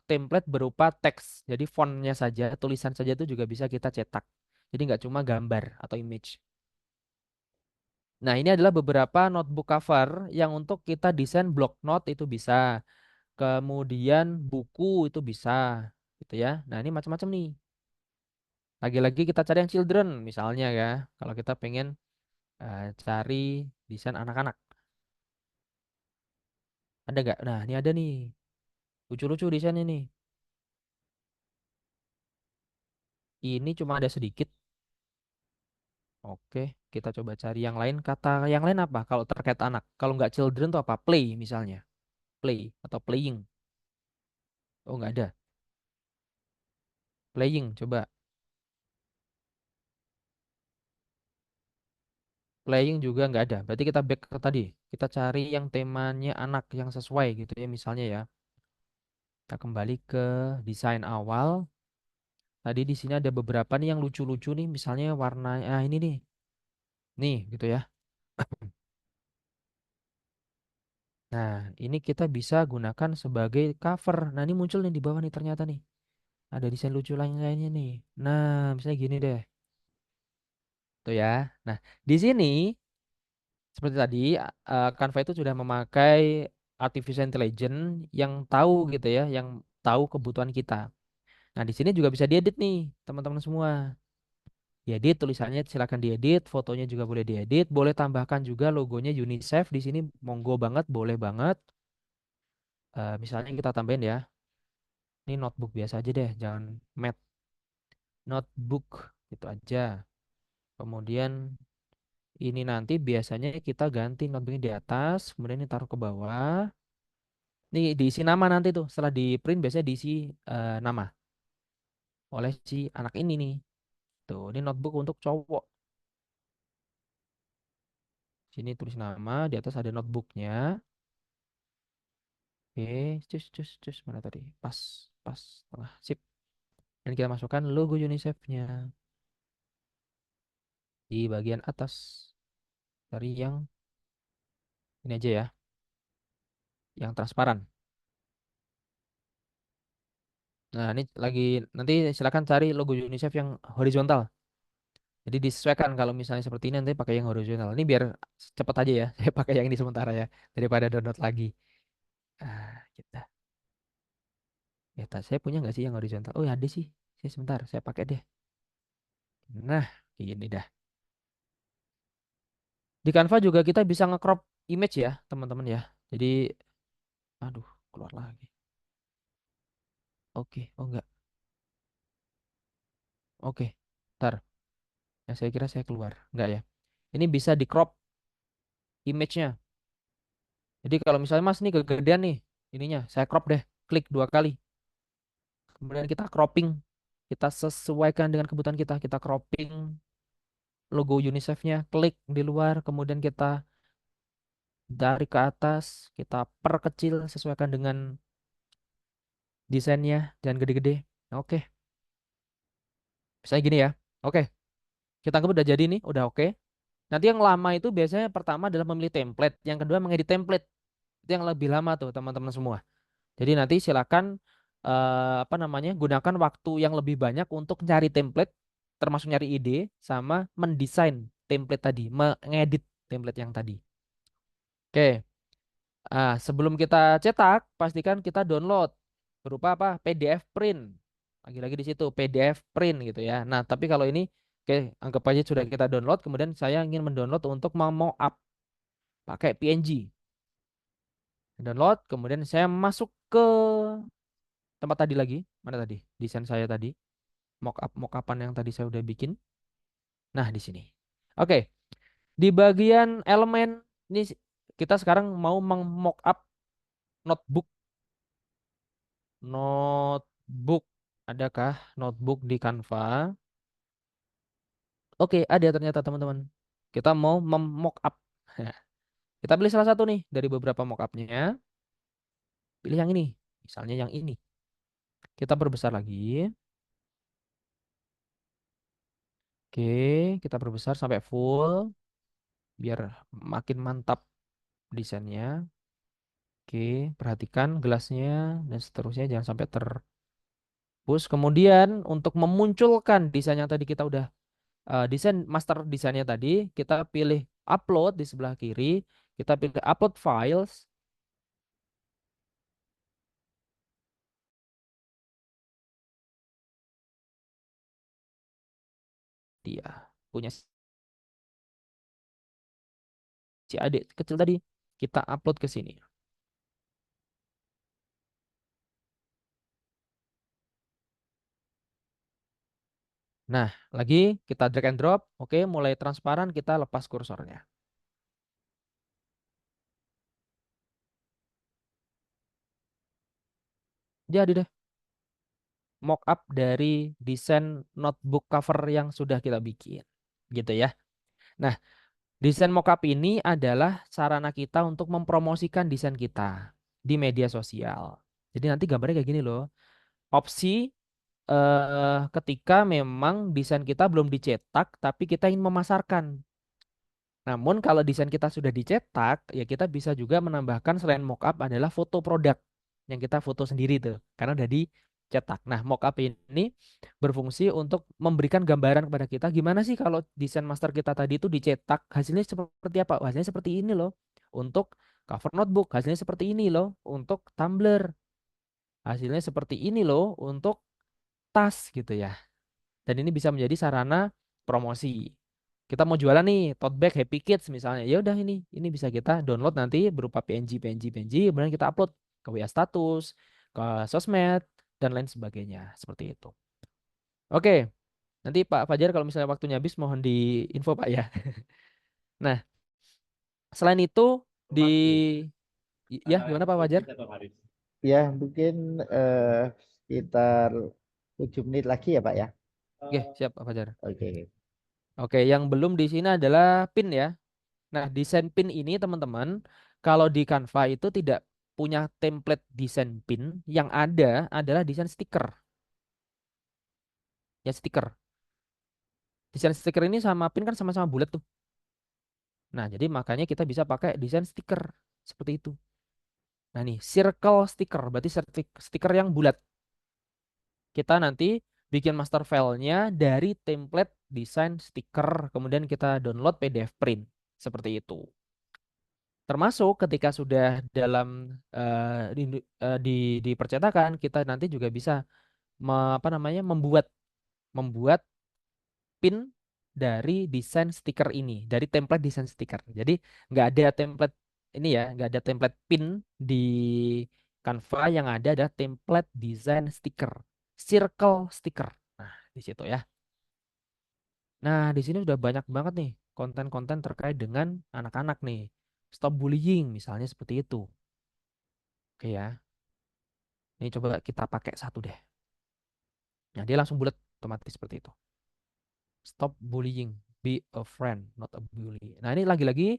template berupa teks. Jadi fontnya saja, tulisan saja itu juga bisa kita cetak. Jadi nggak cuma gambar atau image. Nah, ini adalah beberapa notebook cover yang untuk kita desain block note itu bisa. Kemudian buku itu bisa, gitu ya. Nah, ini macam-macam nih. Lagi-lagi kita cari yang children misalnya ya. Kalau kita pengen cari desain anak-anak. Ada nggak? Nah, ini ada nih. Lucu-lucu desainnya nih. Ini cuma ada sedikit. Oke, kita coba cari yang lain. Kata yang lain apa? Kalau terkait anak. Kalau nggak children tuh apa? Play misalnya. Play atau playing. Oh, nggak ada. Playing, coba. Playing juga nggak ada. Berarti kita back ke tadi. Kita cari yang temanya anak yang sesuai gitu ya misalnya ya. Kita kembali ke desain awal. Tadi di sini ada beberapa nih yang lucu-lucu nih. Misalnya warna, ini nih. Nih gitu ya. Nah, ini kita bisa gunakan sebagai cover. Nah, ini muncul nih di bawah nih ternyata nih. Ada desain lucu lainnya nih. Nah, misalnya gini deh. Tuh ya. Nah, di sini seperti tadi Canva itu sudah memakai artificial intelligence yang tahu gitu ya, yang tahu kebutuhan kita. Nah, di sini juga bisa diedit nih, teman-teman semua. Diedit tulisannya silakan diedit, fotonya juga boleh diedit, boleh tambahkan juga logonya UNICEF di sini monggo banget, boleh banget. Misalnya kita tambahin ya. Ini notebook biasa aja deh, jangan mat notebook itu aja. Kemudian ini nanti biasanya kita ganti notebooknya di atas, kemudian ini taruh ke bawah. Nih diisi nama nanti tuh, setelah di print biasanya diisi nama oleh si anak ini nih. Tuh, ini notebook untuk cowok. Sini tulis nama, di atas ada notebooknya. Oke, cus cus cus mana tadi? Pas, pas, tengah, sip. Dan kita masukkan logo UNICEF-nya di bagian atas dari yang ini aja ya, yang transparan. Nah, ini lagi nanti silakan cari logo UNICEF yang horizontal. Jadi disesuaikan kalau misalnya seperti ini nanti pakai yang horizontal. Ini biar cepat aja ya. Saya pakai yang ini sementara ya daripada download lagi. Kita. Ya, saya punya nggak sih yang horizontal? Oh, ya ada sih. Saya sebentar, saya pakai deh. Nah, gini dah. Di Canva juga kita bisa nge-crop image ya, teman-teman ya. Jadi, aduh, keluar lagi. Oke, oh enggak. Oke, ntar. Ya, saya kira saya keluar. Enggak ya. Ini bisa di crop image-nya. Jadi kalau misalnya Mas nih kegedean nih ininya, saya crop deh, klik 2 kali. Kemudian kita cropping, kita sesuaikan dengan kebutuhan kita, kita cropping logo UNICEF-nya, klik di luar, kemudian kita dari ke atas, kita perkecil sesuaikan dengan desainnya, jangan gede-gede. Oke, misalnya gini ya. Oke, kita anggap udah jadi nih, udah oke. Nanti yang lama itu biasanya pertama adalah memilih template, yang kedua mengedit template. Itu yang lebih lama tuh teman-teman semua. Jadi nanti silakan apa namanya gunakan waktu yang lebih banyak untuk nyari template, termasuk nyari ide sama mendesain template tadi, mengedit template yang tadi. Oke, sebelum kita cetak, pastikan kita download berupa apa? PDF print. Lagi-lagi di situ PDF print gitu ya. Nah, tapi kalau ini, oke, anggap aja sudah kita download. Kemudian saya ingin mendownload untuk mock-up pakai PNG. Download, kemudian saya masuk ke tempat tadi lagi. Mana tadi? Desain saya tadi. Mockupan yang tadi saya udah bikin. Nah, di sini. Oke, di bagian elemen ini kita sekarang mau meng-mockup notebook. Notebook. Adakah notebook di Canva? Oke, ada ternyata teman-teman. Kita mau mem-mockup. Kita pilih salah satu nih dari beberapa mockupnya. Pilih yang ini. Misalnya yang ini. Kita perbesar lagi. Oke, kita perbesar sampai full. Biar makin mantap desainnya. Oke, perhatikan gelasnya dan seterusnya jangan sampai terpush. Kemudian untuk memunculkan desain yang tadi kita udah desain master desainnya tadi, kita pilih upload di sebelah kiri, kita pilih upload files. Dia punya si adik kecil tadi, kita upload ke sini. Nah, lagi kita drag and drop. Oke, mulai transparan, kita lepas kursornya. Jadi deh, mockup dari desain notebook cover yang sudah kita bikin. Gitu ya. Nah, desain mockup ini adalah sarana kita untuk mempromosikan desain kita di media sosial. Jadi nanti gambarnya kayak gini loh. Opsi ketika memang desain kita belum dicetak, tapi kita ingin memasarkan. Namun kalau desain kita sudah dicetak, ya kita bisa juga menambahkan selain mockup adalah foto produk yang kita foto sendiri tuh, karena udah dicetak. Nah, mockup ini berfungsi untuk memberikan gambaran kepada kita gimana sih kalau desain master kita tadi itu dicetak, hasilnya seperti apa? Wah, hasilnya seperti ini loh. Untuk cover notebook, hasilnya seperti ini loh. Untuk tumbler, hasilnya seperti ini loh. Untuk tas gitu ya. Dan ini bisa menjadi sarana promosi. Kita mau jualan nih tote bag Happy Kids misalnya. Ya udah ini bisa kita download nanti berupa PNG, kemudian kita upload ke WA status, ke sosmed dan lain sebagainya seperti itu. Oke, nanti Pak Fajar kalau misalnya waktunya habis mohon diinfo Pak ya. Nah, selain itu di ya gimana Pak Fajar? Ya, mungkin sekitar 7 menit lagi ya, Pak ya. Oke, siap Pak Fajar. Oke. Oke, yang belum di sini adalah pin ya. Nah, desain pin ini teman-teman, kalau di Canva itu tidak punya template desain pin, yang ada adalah desain stiker. Ya, stiker. Desain stiker ini sama pin kan sama-sama bulat tuh. Nah, jadi makanya kita bisa pakai desain stiker seperti itu. Nah, nih, circle stiker, berarti stiker yang bulat. Kita nanti bikin master filenya dari template desain stiker, kemudian kita download PDF print. Seperti itu. Termasuk ketika sudah dalam di percetakan kita nanti juga bisa apa namanya membuat pin dari desain stiker ini, dari template desain stiker. Jadi nggak ada template ini ya, nggak ada template pin di Canva, yang ada adalah template desain stiker, circle stiker. Nah, di situ ya. Nah, di sini udah banyak banget nih konten-konten terkait dengan anak-anak nih. Stop bullying misalnya seperti itu. Oke ya. Ini coba kita pakai satu deh. Nah, dia langsung bulat otomatis seperti itu. Stop bullying. Be a friend, not a bully. Nah, ini lagi-lagi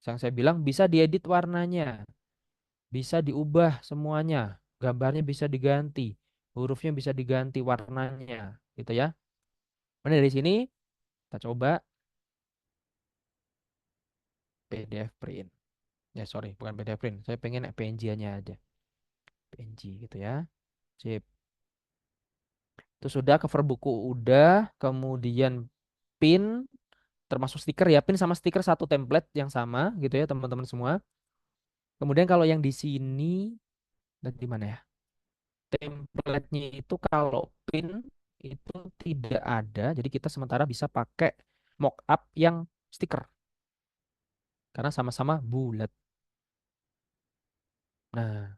yang saya bilang bisa diedit warnanya. Bisa diubah semuanya. Gambarnya bisa diganti. Hurufnya bisa diganti warnanya. Gitu ya. Nah, dari sini kita coba PDF print. Ya, sorry, bukan PDF print. Saya pengen PNG-nya aja. PNG gitu ya. Sip. Itu sudah cover buku udah, kemudian pin termasuk stiker ya, pin sama stiker satu template yang sama gitu ya teman-teman semua. Kemudian kalau yang di sini dan di mana ya? Template-nya itu kalau pin itu tidak ada, jadi kita sementara bisa pakai mockup yang stiker karena sama-sama bulat. Nah,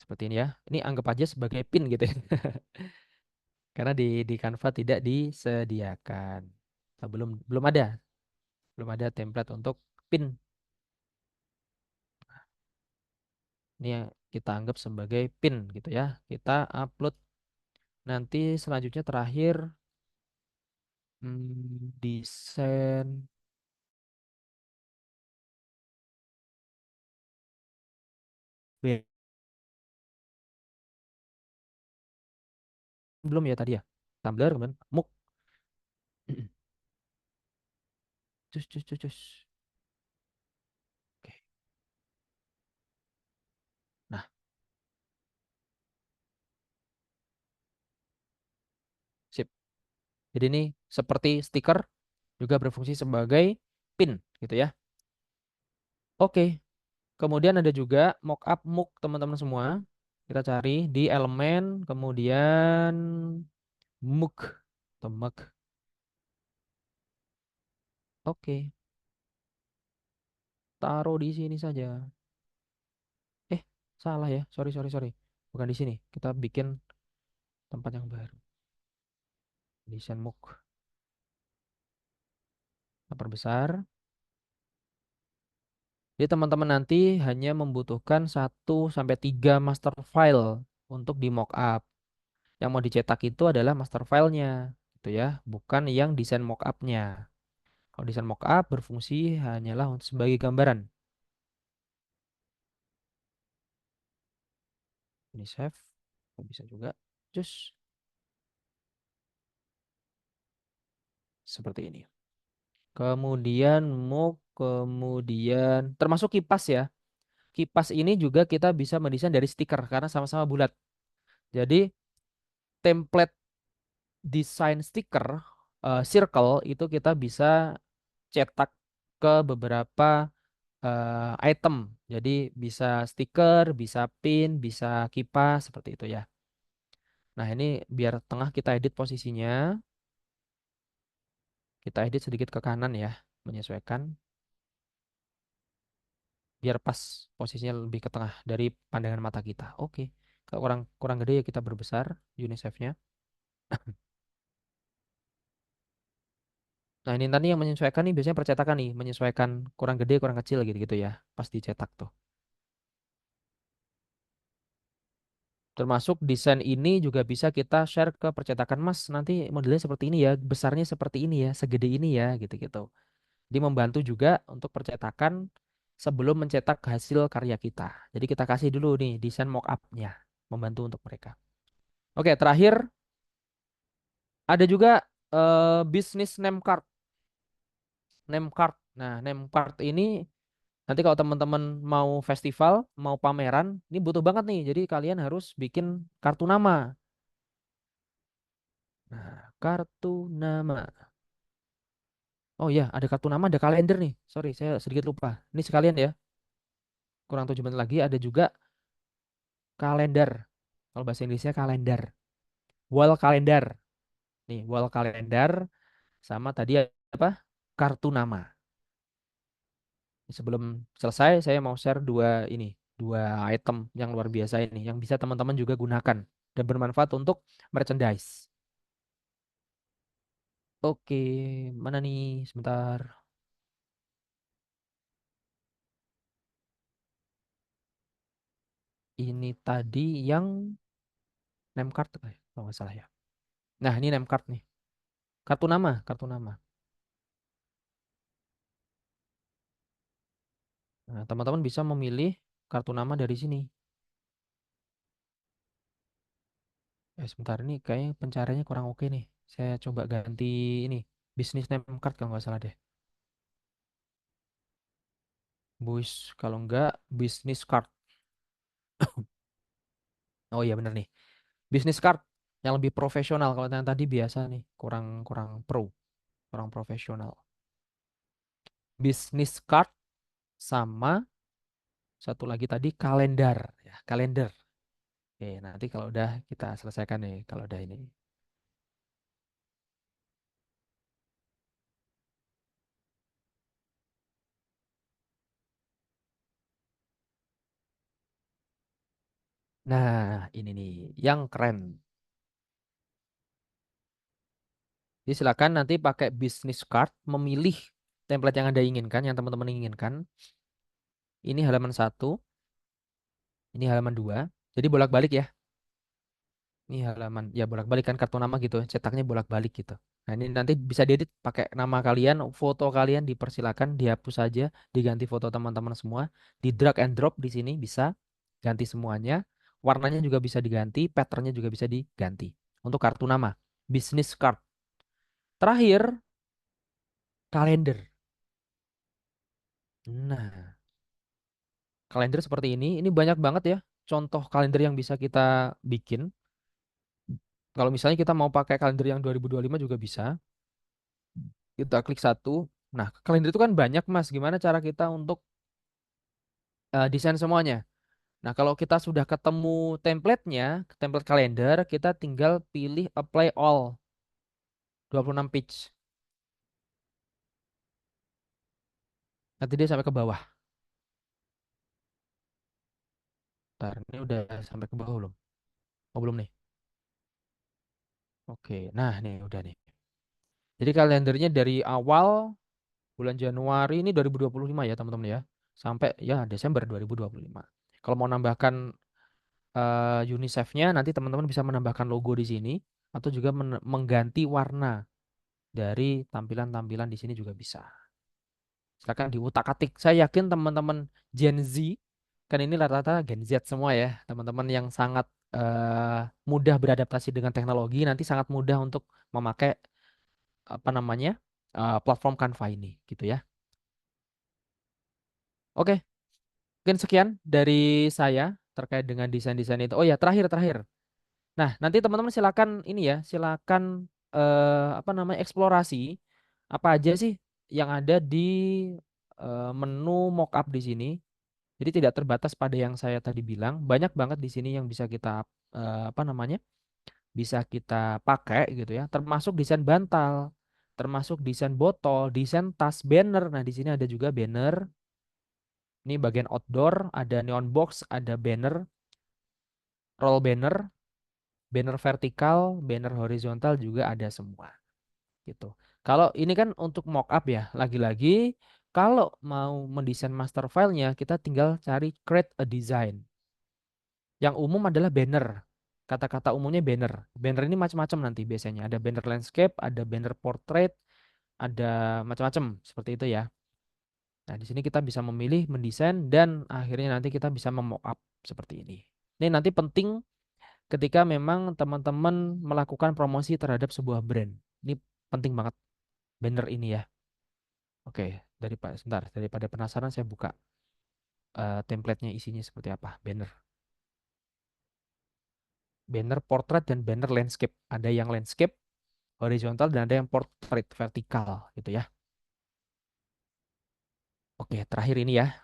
seperti ini ya. Ini anggap aja sebagai pin gitu ya. Karena di Canva tidak disediakan. Nah, belum ada template untuk pin. Ini yang kita anggap sebagai pin gitu ya. Kita upload nanti selanjutnya terakhir desain belum ya tadi ya. Tumblr kemudian muk. Cus, cus, cus, cus. Oke. Jadi ini seperti stiker juga berfungsi sebagai pin gitu ya. Oke, kemudian ada juga mockup MOOC teman-teman semua. Kita cari di elemen, kemudian MOOC atau MOOC. Oke, taruh di sini saja. Eh, salah ya. Sorry, sorry, sorry. Bukan di sini. Kita bikin tempat yang baru. Desain MOOC. Kita perbesar. Jadi teman-teman nanti hanya membutuhkan 1 sampai 3 master file untuk di mockup. Yang mau dicetak itu adalah master filenya, gitu ya, bukan yang desain mockupnya. Kalau desain mockup berfungsi hanyalah untuk sebagai gambaran. Ini save, bisa juga. Just seperti ini. Kemudian MOOC, kemudian termasuk kipas ya. Kipas ini juga kita bisa mendesain dari stiker karena sama-sama bulat. Jadi template desain stiker circle itu kita bisa cetak ke beberapa item. Jadi bisa stiker, bisa pin, bisa kipas seperti itu ya. Nah, ini biar tengah kita edit posisinya. Kita edit sedikit ke kanan ya, menyesuaikan. Biar pas posisinya lebih ke tengah dari pandangan mata kita. Oke. Kalau kurang kurang gede ya kita berbesar UNICEF-nya. Nah, ini tadi yang menyesuaikan nih biasanya percetakan nih, menyesuaikan kurang gede, kurang kecil gitu-gitu ya, pas dicetak tuh. Termasuk desain ini juga bisa kita share ke percetakan Mas. Nanti modelnya seperti ini ya, besarnya seperti ini ya, segede ini ya, gitu-gitu. Jadi membantu juga untuk percetakan sebelum mencetak hasil karya kita. Jadi kita kasih dulu nih desain mock-up-nya, membantu untuk mereka. Oke, terakhir ada juga bisnis name card. Name card. Nah, name card ini nanti kalau teman-teman mau festival, mau pameran, ini butuh banget nih. Jadi kalian harus bikin kartu nama. Nah, kartu nama. Oh iya, ada kartu nama, ada kalender nih. Sorry, saya sedikit lupa. Ini sekalian ya. Kurang 7 menit lagi ada juga kalender. Kalau bahasa Inggrisnya kalender. Wall kalender. Nih, wall kalender sama tadi apa? Kartu nama. Sebelum selesai, saya mau share dua item yang luar biasa ini, yang bisa teman-teman juga gunakan dan bermanfaat untuk merchandise. Oke, mana nih? Sebentar. Ini tadi yang name card, kalau nggak salah ya. Nah, ini name card nih. Kartu nama, kartu nama. Nah, teman-teman bisa memilih kartu nama dari sini. Sebentar ini kayaknya pencariannya kurang oke nih. Saya coba ganti ini, bisnis name card kalau nggak salah deh. Kalau nggak bisnis card. Oh iya bener nih. Bisnis card yang lebih profesional. Kalau yang tadi biasa nih, kurang kurang pro, kurang profesional. Bisnis card sama satu lagi tadi kalender ya, kalender. Oke, nanti kalau udah kita selesaikan nih, kalau udah ini. Nah, ini nih yang keren. Jadi silakan nanti pakai bisnis card, memilih template yang Anda inginkan, yang teman-teman inginkan. Ini halaman 1, ini halaman 2. Jadi bolak-balik ya. Ini halaman, ya bolak-balik kan kartu nama gitu, cetaknya bolak-balik gitu. Nah ini nanti bisa diedit pakai nama kalian, foto kalian dipersilakan dihapus saja, diganti foto teman-teman semua, di drag and drop di sini bisa ganti semuanya, warnanya juga bisa diganti, patternnya juga bisa diganti. Untuk kartu nama, business card. Terakhir, kalender. Nah, kalender seperti ini banyak banget ya contoh kalender yang bisa kita bikin. Kalau misalnya kita mau pakai kalender yang 2025 juga bisa. Kita klik satu. Nah, kalender itu kan banyak, Mas. Gimana cara kita untuk desain semuanya? Nah, kalau kita sudah ketemu template-nya, template kalender, kita tinggal pilih apply all 26 page. Nanti dia sampai ke bawah. Ntar, ini udah sampai ke bawah belum? Oh, belum nih. Oke, nah nih udah nih. Jadi kalendernya dari awal bulan Januari ini 2025 ya teman-teman ya. Sampai ya Desember 2025. Kalau mau nambahkan UNICEF-nya nanti teman-teman bisa menambahkan logo di sini atau juga mengganti warna dari tampilan-tampilan di sini juga bisa. Silakan diutak-atik. Saya yakin teman-teman Gen Z kan ini rata-rata Gen Z semua ya, teman-teman yang sangat mudah beradaptasi dengan teknologi nanti sangat mudah untuk memakai apa namanya platform Canva ini gitu ya. Oke, mungkin sekian dari saya terkait dengan desain-desain itu. Oh ya, terakhir. Nah, nanti teman-teman silakan ini ya, silakan apa namanya eksplorasi apa aja sih yang ada di menu mockup di sini. Jadi tidak terbatas pada yang saya tadi bilang, banyak banget di sini yang bisa kita apa namanya bisa kita pakai gitu ya, termasuk desain bantal, termasuk desain botol, desain tas, banner. Nah, di sini ada juga banner. Ini bagian outdoor, ada neon box, ada banner, roll banner, banner vertikal, banner horizontal juga ada semua gitu. Kalau ini kan untuk mockup ya, lagi-lagi kalau mau mendesain master file-nya kita tinggal cari create a design. Yang umum adalah banner. Kata-kata umumnya banner. Banner ini macam-macam nanti biasanya. Ada banner landscape, ada banner portrait, ada macam-macam seperti itu ya. Nah, di sini kita bisa memilih, mendesain, dan akhirnya nanti kita bisa memock-up seperti ini. Ini nanti penting ketika memang teman-teman melakukan promosi terhadap sebuah brand. Ini penting banget banner ini ya. Oke, sebentar, daripada penasaran saya buka template-nya isinya seperti apa. Banner portrait dan banner landscape. Ada yang landscape horizontal dan ada yang portrait vertikal gitu ya. Oke, terakhir ini ya.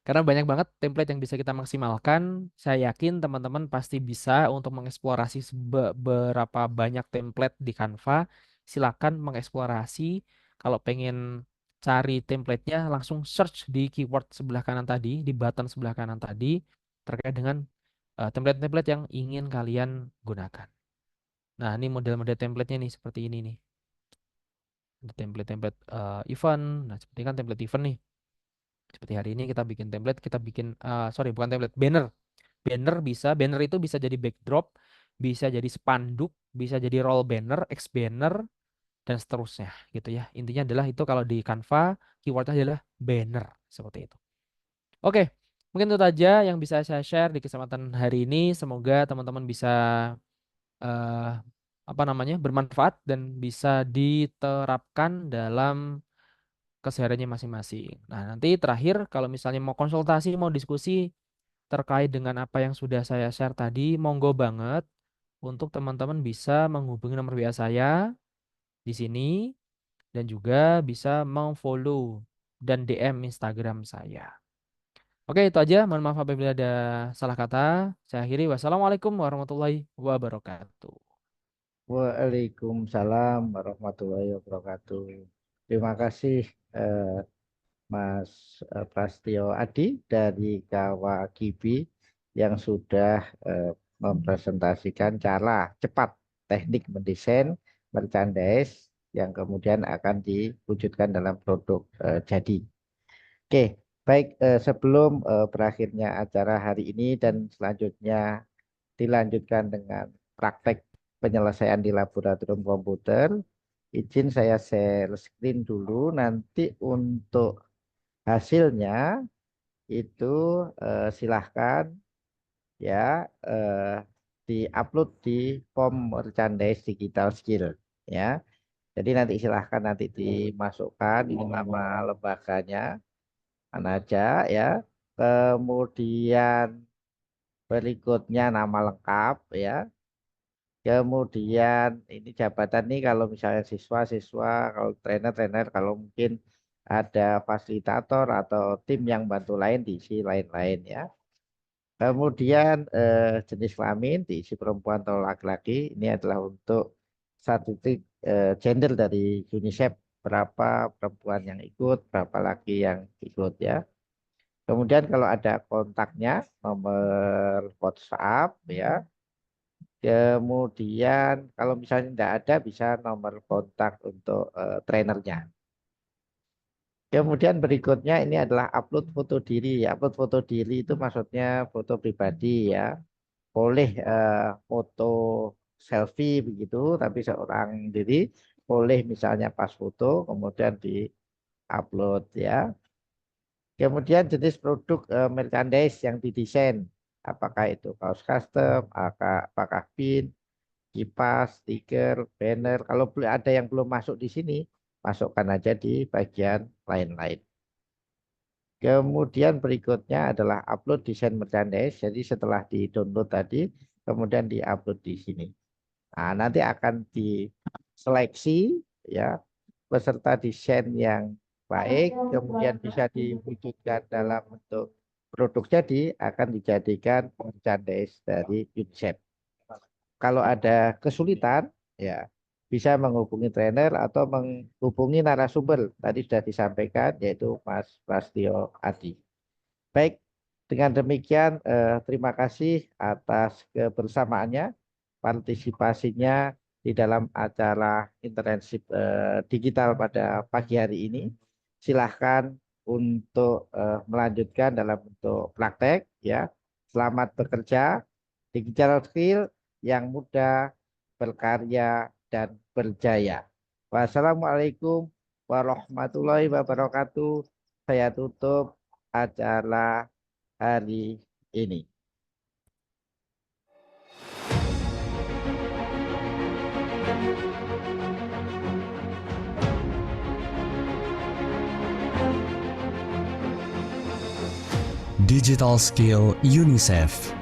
Karena banyak banget template yang bisa kita maksimalkan. Saya yakin teman-teman pasti bisa untuk mengeksplorasi beberapa banyak template di Canva. Silakan mengeksplorasi. Kalau pengen cari template-nya, langsung search di keyword sebelah kanan tadi, di button sebelah kanan tadi, terkait dengan template-template yang ingin kalian gunakan. Nah, ini model-model template-nya nih, seperti ini nih. Ada template-template event. Nah, seperti kan template event nih. Seperti hari ini kita bikin template, kita bikin sorry bukan template, banner. Banner itu bisa jadi backdrop, bisa jadi spanduk, bisa jadi roll banner, X banner dan seterusnya gitu ya. Intinya adalah itu kalau di Canva keywordnya adalah banner seperti itu. Oke, mungkin itu aja yang bisa saya share di kesempatan hari ini. Semoga teman-teman bisa eh, apa namanya bermanfaat dan bisa diterapkan dalam kesehariannya masing-masing. Nah, nanti terakhir kalau misalnya mau konsultasi, mau diskusi terkait dengan apa yang sudah saya share tadi, monggo banget untuk teman-teman bisa menghubungi nomor WA saya di sini dan juga bisa mau-follow dan DM Instagram saya. Oke, itu aja. Mohon maaf apabila ada salah kata. Saya akhiri. Wassalamualaikum warahmatullahi wabarakatuh. Waalaikumsalam warahmatullahi wabarakatuh. Terima kasih Mas Prastio Adi dari Kawakibi yang sudah mempresentasikan cara cepat teknik mendesain merchandise yang kemudian akan diwujudkan dalam produk jadi. Oke, baik sebelum berakhirnya acara hari ini dan selanjutnya dilanjutkan dengan praktek penyelesaian di laboratorium komputer, izin saya share screen dulu nanti untuk hasilnya itu silahkan ya eh, diupload di form merchandise digital skill ya. Jadi nanti silahkan nanti dimasukkan ini nama lembaganya mana aja ya. Kemudian berikutnya nama lengkap ya. Kemudian ini jabatan nih kalau misalnya siswa-siswa, kalau trainer-trainer, kalau mungkin ada fasilitator atau tim yang bantu lain diisi lain-lain ya. Kemudian jenis kelamin diisi perempuan atau laki-laki. Ini adalah untuk statistik gender dari UNICEF, berapa perempuan yang ikut, berapa laki yang ikut ya. Kemudian kalau ada kontaknya, nomor WhatsApp ya. Kemudian kalau misalnya tidak ada, bisa nomor kontak untuk trainernya. Kemudian berikutnya ini adalah upload foto diri. Upload foto diri itu maksudnya foto pribadi ya. Boleh foto selfie begitu, tapi seorang diri boleh misalnya pas foto kemudian di-upload ya. Kemudian jenis produk merchandise yang didesain. Apakah itu kaos custom, apakah pin, kipas, stiker, banner. Kalau ada yang belum masuk di sini, masukkan aja di bagian lain-lain. Kemudian berikutnya adalah upload desain merchandise. Jadi setelah di-download tadi, kemudian di-upload di sini. Nah, nanti akan diseleksi ya peserta desain yang baik, kemudian bisa diwujudkan dalam bentuk produk jadi, akan dijadikan merchandise dari UNICEF. Kalau ada kesulitan, ya bisa menghubungi trainer atau menghubungi narasumber. Tadi sudah disampaikan, yaitu Mas Prastio Adi. Baik, dengan demikian terima kasih atas kebersamaannya, partisipasinya di dalam acara internship digital pada pagi hari ini. Silahkan untuk melanjutkan dalam bentuk praktek ya. Selamat bekerja, digital skill yang mudah, berkarya dan berjaya. Wassalamualaikum warahmatullahi wabarakatuh. Saya tutup acara hari ini. Digital Skill UNICEF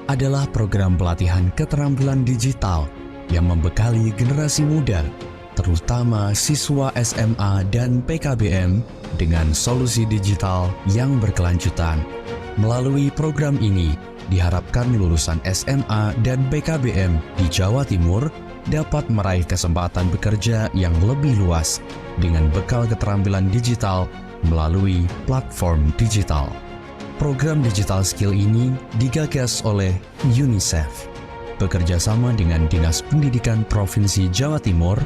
adalah program pelatihan keterampilan digital yang membekali generasi muda, terutama siswa SMA dan PKBM dengan solusi digital yang berkelanjutan. Melalui program ini, diharapkan lulusan SMA dan PKBM di Jawa Timur dapat meraih kesempatan bekerja yang lebih luas dengan bekal keterampilan digital melalui platform digital. Program Digital Skill ini digagas oleh UNICEF, bekerja sama dengan Dinas Pendidikan Provinsi Jawa Timur,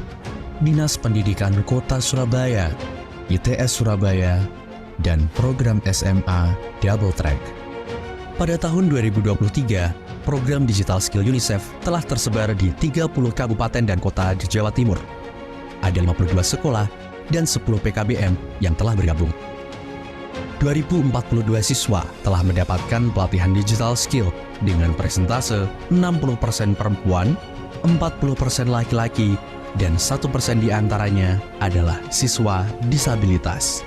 Dinas Pendidikan Kota Surabaya, ITS Surabaya, dan program SMA Double Track. Pada tahun 2023, program Digital Skill UNICEF telah tersebar di 30 kabupaten dan kota di Jawa Timur. Ada 52 sekolah dan 10 PKBM yang telah bergabung. 2042 siswa telah mendapatkan pelatihan digital skill dengan persentase 60% perempuan, 40% laki-laki, dan 1% diantaranya adalah siswa disabilitas.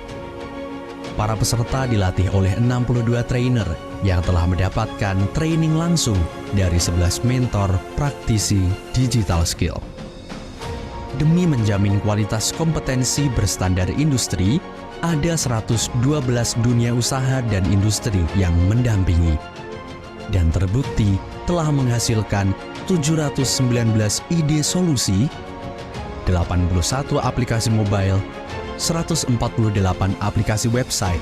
Para peserta dilatih oleh 62 trainer yang telah mendapatkan training langsung dari 11 mentor praktisi digital skill. Demi menjamin kualitas kompetensi berstandar industri, ada 112 dunia usaha dan industri yang mendampingi. Dan terbukti telah menghasilkan 719 ide solusi, 81 aplikasi mobile, 148 aplikasi website,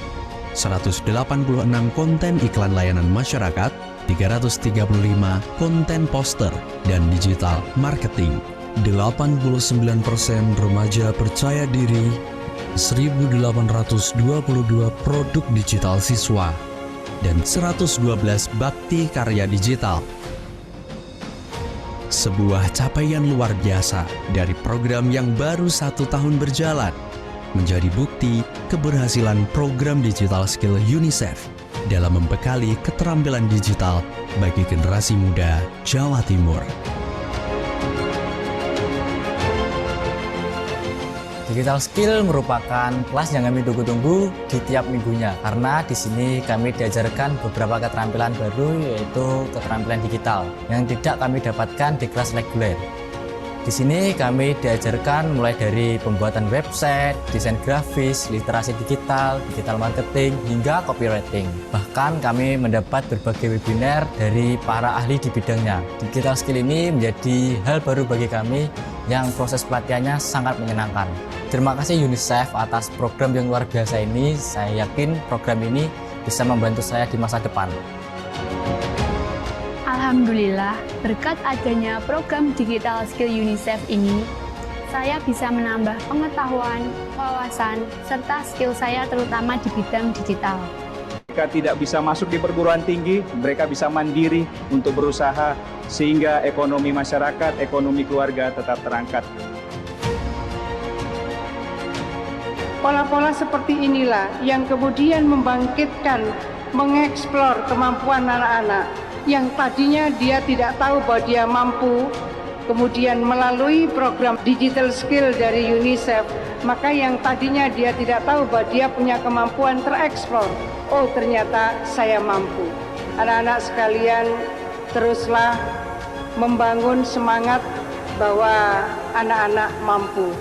186 konten iklan layanan masyarakat, 335 konten poster, dan digital marketing. 89% remaja percaya diri, 1.822 produk digital siswa, dan 112 bakti karya digital. Sebuah capaian luar biasa dari program yang baru 1 tahun berjalan, menjadi bukti keberhasilan program Digital Skill UNICEF dalam membekali keterampilan digital bagi generasi muda Jawa Timur. Digital Skill merupakan kelas yang kami tunggu-tunggu di tiap minggunya karena di sini kami diajarkan beberapa keterampilan baru yaitu keterampilan digital yang tidak kami dapatkan di kelas reguler. Di sini kami diajarkan mulai dari pembuatan website, desain grafis, literasi digital, digital marketing, hingga copywriting. Bahkan kami mendapat berbagai webinar dari para ahli di bidangnya. Digital skill ini menjadi hal baru bagi kami yang proses pelatihannya sangat menyenangkan. Terima kasih UNICEF atas program yang luar biasa ini. Saya yakin program ini bisa membantu saya di masa depan. Alhamdulillah, berkat adanya program Digital Skill UNICEF ini, saya bisa menambah pengetahuan, wawasan, serta skill saya terutama di bidang digital. Mereka tidak bisa masuk di perguruan tinggi, mereka bisa mandiri untuk berusaha sehingga ekonomi masyarakat, ekonomi keluarga tetap terangkat. Pola-pola seperti inilah yang kemudian membangkitkan, mengeksplor kemampuan anak-anak yang tadinya dia tidak tahu bahwa dia mampu, kemudian melalui program digital skill dari UNICEF, maka yang tadinya dia tidak tahu bahwa dia punya kemampuan tereksplor. Oh, ternyata saya mampu. Anak-anak sekalian, teruslah membangun semangat bahwa anak-anak mampu.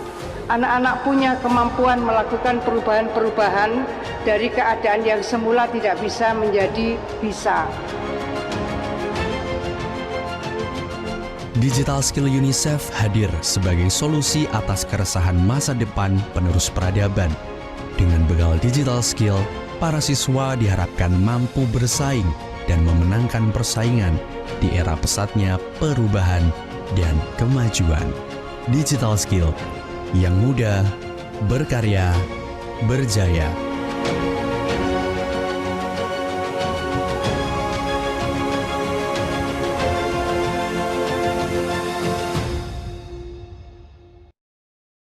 Anak-anak punya kemampuan melakukan perubahan-perubahan dari keadaan yang semula tidak bisa menjadi bisa. Digital Skill UNICEF hadir sebagai solusi atas keresahan masa depan penerus peradaban. Dengan bekal digital skill, para siswa diharapkan mampu bersaing dan memenangkan persaingan di era pesatnya perubahan dan kemajuan. Digital Skill yang mudah, berkarya, berjaya.